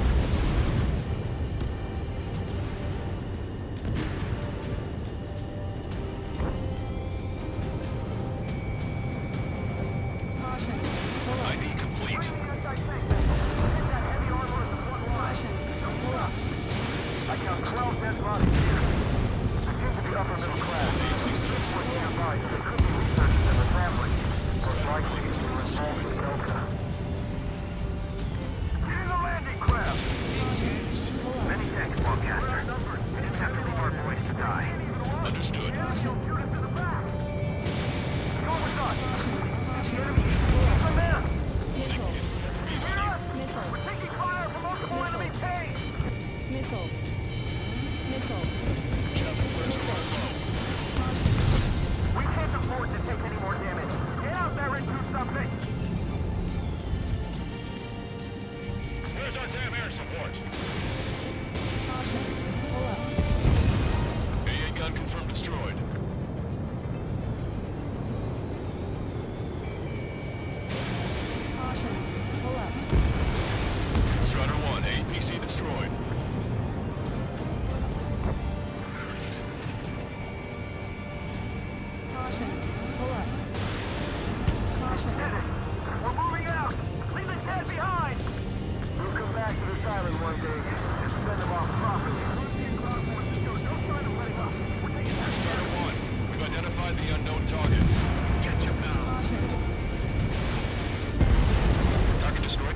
ID complete. I count 12 dead bodies here. They seem to be upper middle class. We're nearby, so there could be researchers in the family. Most likely, we're involved with Delta. Get in the landing craft! Many thanks, Lancaster. We didn't have to leave our boys to die. Understood. She'll shoot us to the back! Go with us! The enemy is the man! You hear us? We're taking fire from multiple enemy tanks! Traffic flares are low. We can't afford to take any more damage. Get out there and do something! Where's our damn air support? AA gun confirmed destroyed. Strider 1, APC destroyed. We're moving out! Leave the dead behind! We'll come back to this island one day and send them off properly. Strider 1, we've identified the unknown targets. Get your now. Target destroyed.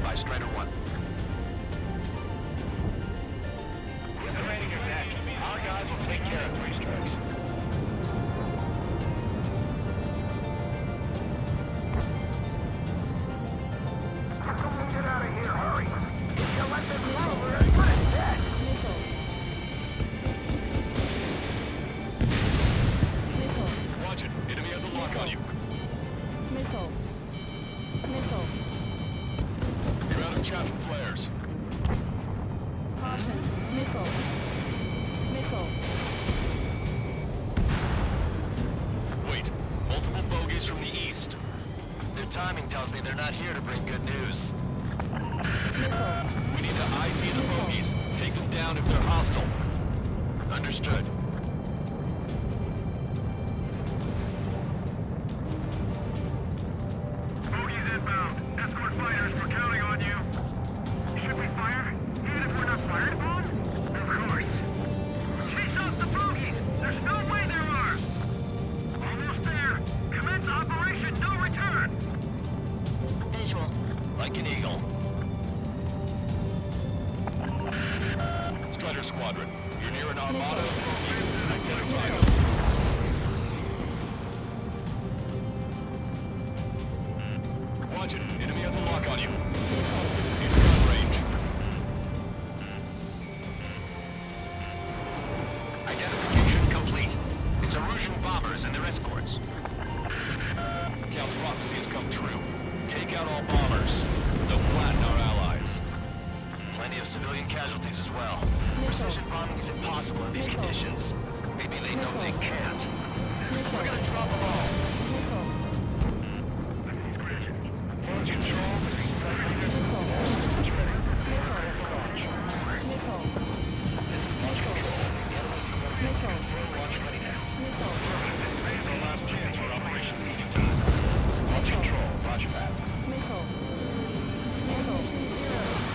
timing tells me they're not here to bring good news. We need to ID the bogies. Take them down if they're hostile. Understood. Bogies inbound. Escort fighters, we're counting on you. Should we fire? Even if we're not fired upon? Of course. Chase out the bogies! There's no way there are! Almost there! Commence operation no return! Visual. Like an eagle. Strider Squadron, you're near an armada of bogies. Identify them. Watch it. Enemy has a lock on you. In gun range. Identification complete. It's Erusian bombers and their escorts. Count's prophecy has come true. Take out all bombers. They'll flatten our allies. Plenty of civilian casualties as well. Precision bombing is impossible in these conditions. Maybe they know they can't. We're gonna drop them all.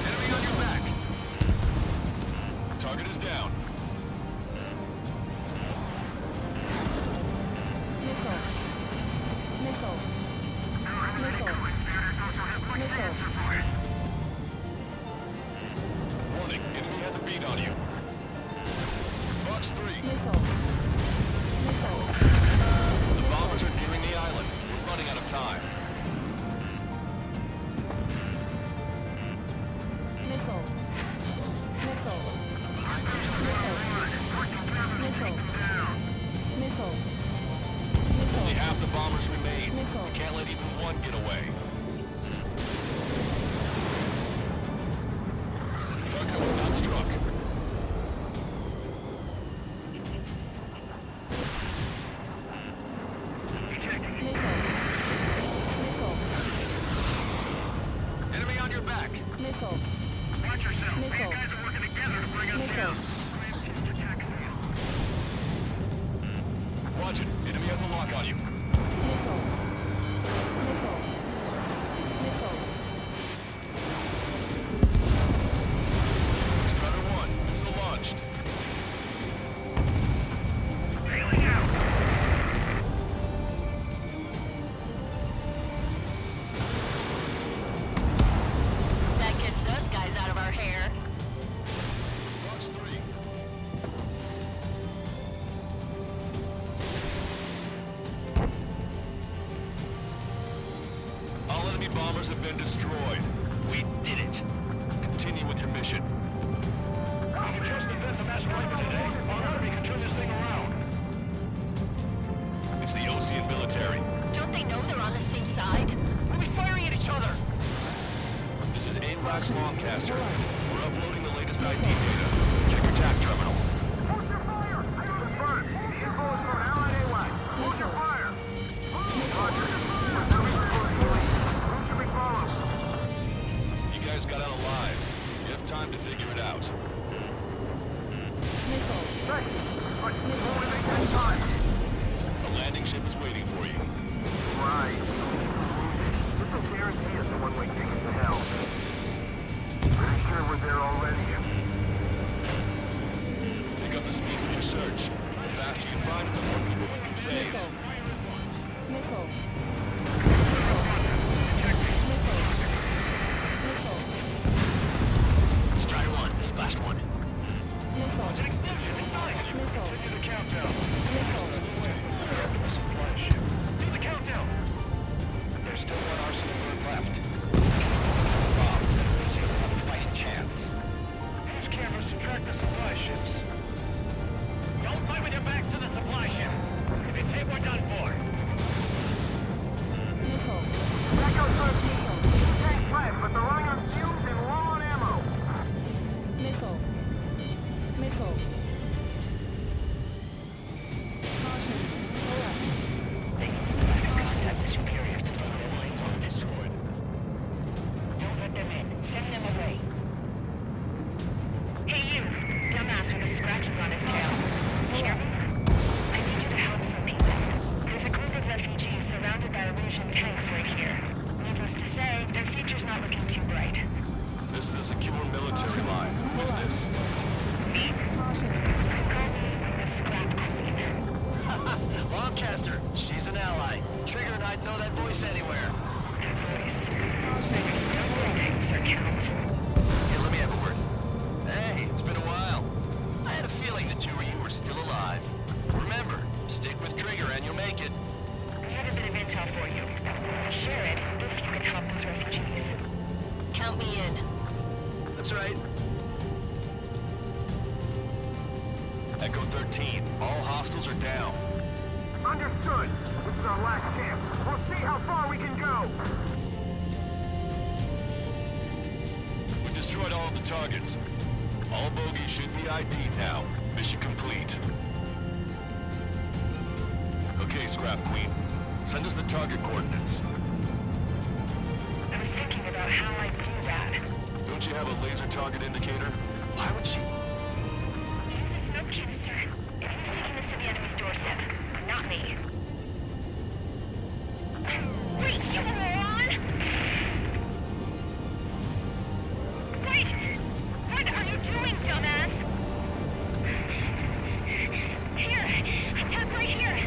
Enemy on your back. Target is down. Warning, enemy has a beat on you. Fox 3. The bombers are nearing the island. We're running out of time. Only half the bombers remain. We can't let even one get away. Target was not struck. Enemy on your back. Watch yourself. These guys are working together to bring us down. Watch it. Enemy has a lock on you. Strider 1, missile launched. Hailing out. That gets those guys out of our hair. Fox 3. All enemy bombers have been destroyed. We did it. Continue with your mission. We just defend the mass rifle today. Our army can turn this thing around. It's the Osean military. Don't they know they're on the same side? We'll be firing at each other. This is AIMRAC's Longcaster. We're uploading the latest ID data. Check your TAC terminal. Hold your fire! Confirmed. The info is from Allied AY. Hold your fire! Roger. Who should we follow? You guys got out alive. You have time to figure it out. Thanks. But only make that time. A landing ship is waiting for you. Right. This will guarantee us a one-way ticket to hell. Pretty sure we're there already. Pick up the speed of your search. The faster you find it, the more people we can save. Strider 1, splashed 1. Continue the countdown. Do the countdown. There's still one arsenal bird left. Bob, Erusea will have a fighting chance. Use cameras to track the supply ships. Don't fight with your back to the supply ship. If it's hit, we're done for. Spellcaster. She's an ally. Trigger and I'd know that voice anywhere. Here, let me have a word. Hey, it's been a while. I had a feeling the two of you were still alive. Remember, stick with Trigger and you'll make it. I have a bit of intel for you. Share it if you can help those refugees. Count me in. That's right. Echo 13, all hostiles are down. Understood. This is our last chance. We'll see how far we can go. We've destroyed all of the targets. All bogies should be ID'd now. Mission complete. Okay, Scrap Queen. Send us the target coordinates. I was thinking about how I'd do that. Don't you have a laser target indicator? Why would she? Use the smoke canister. It was taking this to the enemy's doorstep. Not me. Wait, you moron! Wait! What are you doing, dumbass? Here! Attack right here!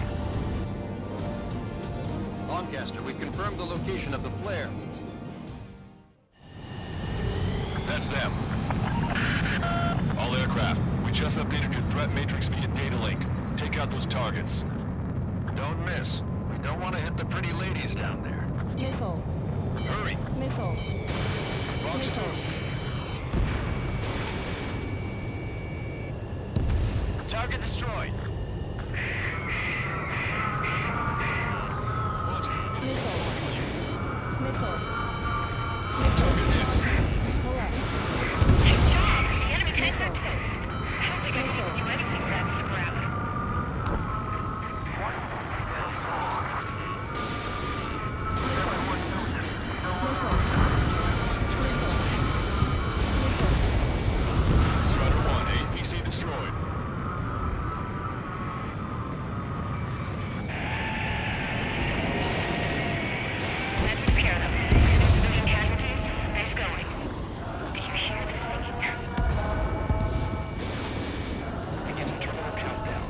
Lancaster, we've confirmed the location of the flare. That's them. All aircraft, we just updated your threat matrix via data link. Take out those targets. Don't miss. We don't want to hit the pretty ladies down there. Missile. Hurry. Missile. Fox 2. Target destroyed. Missile. Missile. Target hit. Pull up. Good job! The enemy tanks are toast. I don't think I can do anything with that scrap. Strider 1, APC destroyed. That took care of them. No civilian casualties? Nice going. Do you hear the singing? Beginning terminal countdown.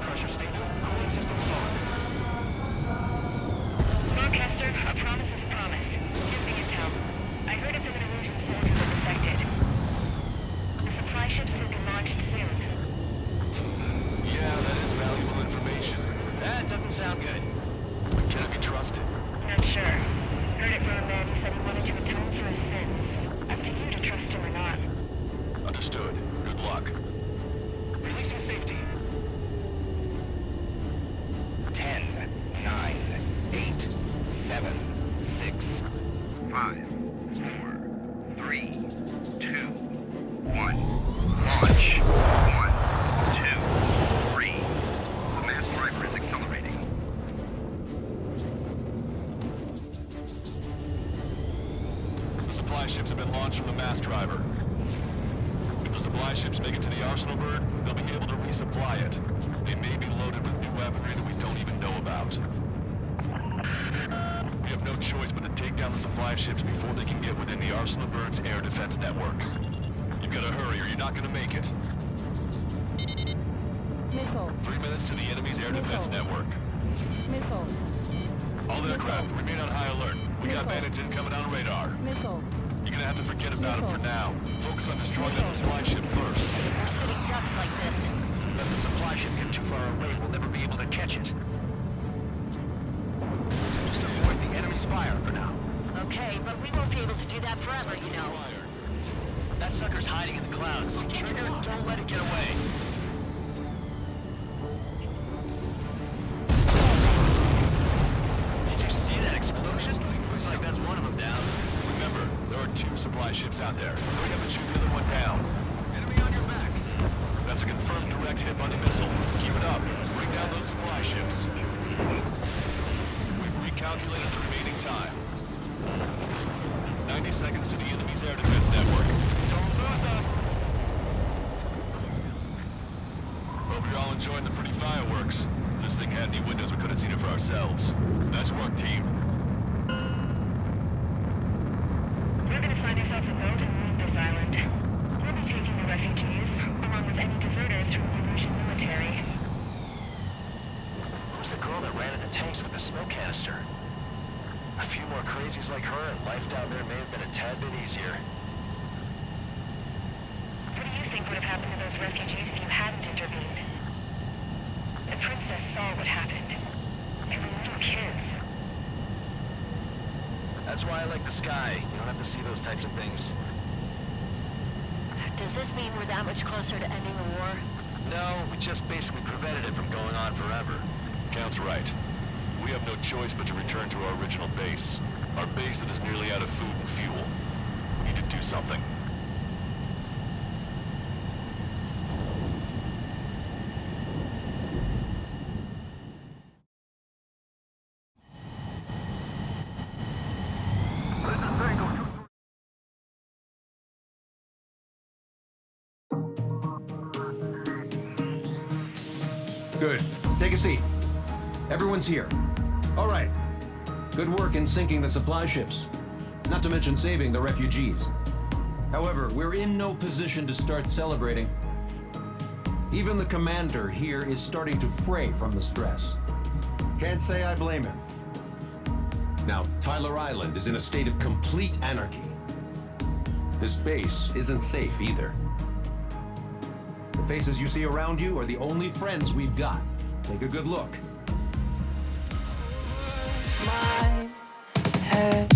Pressure status, cooling systems on. Broadcaster, a promise is a promise. Here's the intel. I heard if an Erusian soldier was affected. The supply ships will be launched soon. Yeah, that is valuable information. That doesn't sound good. Can it be trusted? Not sure. Heard it from a man who said he wanted to atone for his sins. Up to you to trust him or not. Understood. Good luck. Releasing safety. 10, 9, 8, 7, 6, 5, 4, 3, 2, 1. Launch. 1, 2, 3. The mass driver is accelerating. The supply ships have been launched from the mass driver. If the supply ships make it to the Arsenal bird, they'll be able to resupply it. They may be loaded with new weaponry that we don't even know about. We have no choice but to take down the supply ships before they can get within the Arsenal bird's air defense network. You've got to hurry or you're not going to make it. Missile. 3 minutes to the enemy's air defense network. Missile. All aircraft, remain on high alert. We got Missile. bandits incoming on radar. Missile. You're gonna have to forget about them for now. Focus on destroying that supply ship first. We're sitting ducks like this. Let the supply ship get too far away, we'll never be able to catch it. Just avoid the enemy's fire for now. Okay, but we won't be able to do that forever, you know. That sucker's hiding in the clouds. Trigger, don't let it get away. Did you see that explosion? Looks like that's one of them down. Remember, there are 2 supply ships out there. Bring up and shoot the other one down. Enemy on your back. That's a confirmed direct hit by the missile. Keep it up. Bring down those supply ships. We've recalculated the remaining time. 90 seconds to the enemy's air defense network. Don't lose them. Hope you're all enjoying the pretty fireworks. This thing had any windows, we could have seen it for ourselves. Nice work, team. We're gonna find ourselves a boat and leave this island. We'll be taking the refugees, along with any deserters from the Erusian military. was the girl that ran at the tanks with the smoke canister. A few more crazies like her, and life down there may have been a tad bit easier. What do you think would have happened to those refugees if you hadn't intervened? The princess saw what happened. They were little kids. That's why I like the sky. You don't have to see those types of things. Does this mean we're that much closer to ending the war? No, we just basically prevented it from going on forever. Count's right. We have no choice but to return to our original base. Our base that is nearly out of food and fuel. We need to do something. Good. Take a seat. Everyone's here. All right. Good work in sinking the supply ships. Not to mention saving the refugees. However, we're in no position to start celebrating. Even the commander here is starting to fray from the stress. Can't say I blame him. Now, Tyler Island is in a state of complete anarchy. This base isn't safe either. The faces you see around you are the only friends we've got. Take a good look. My head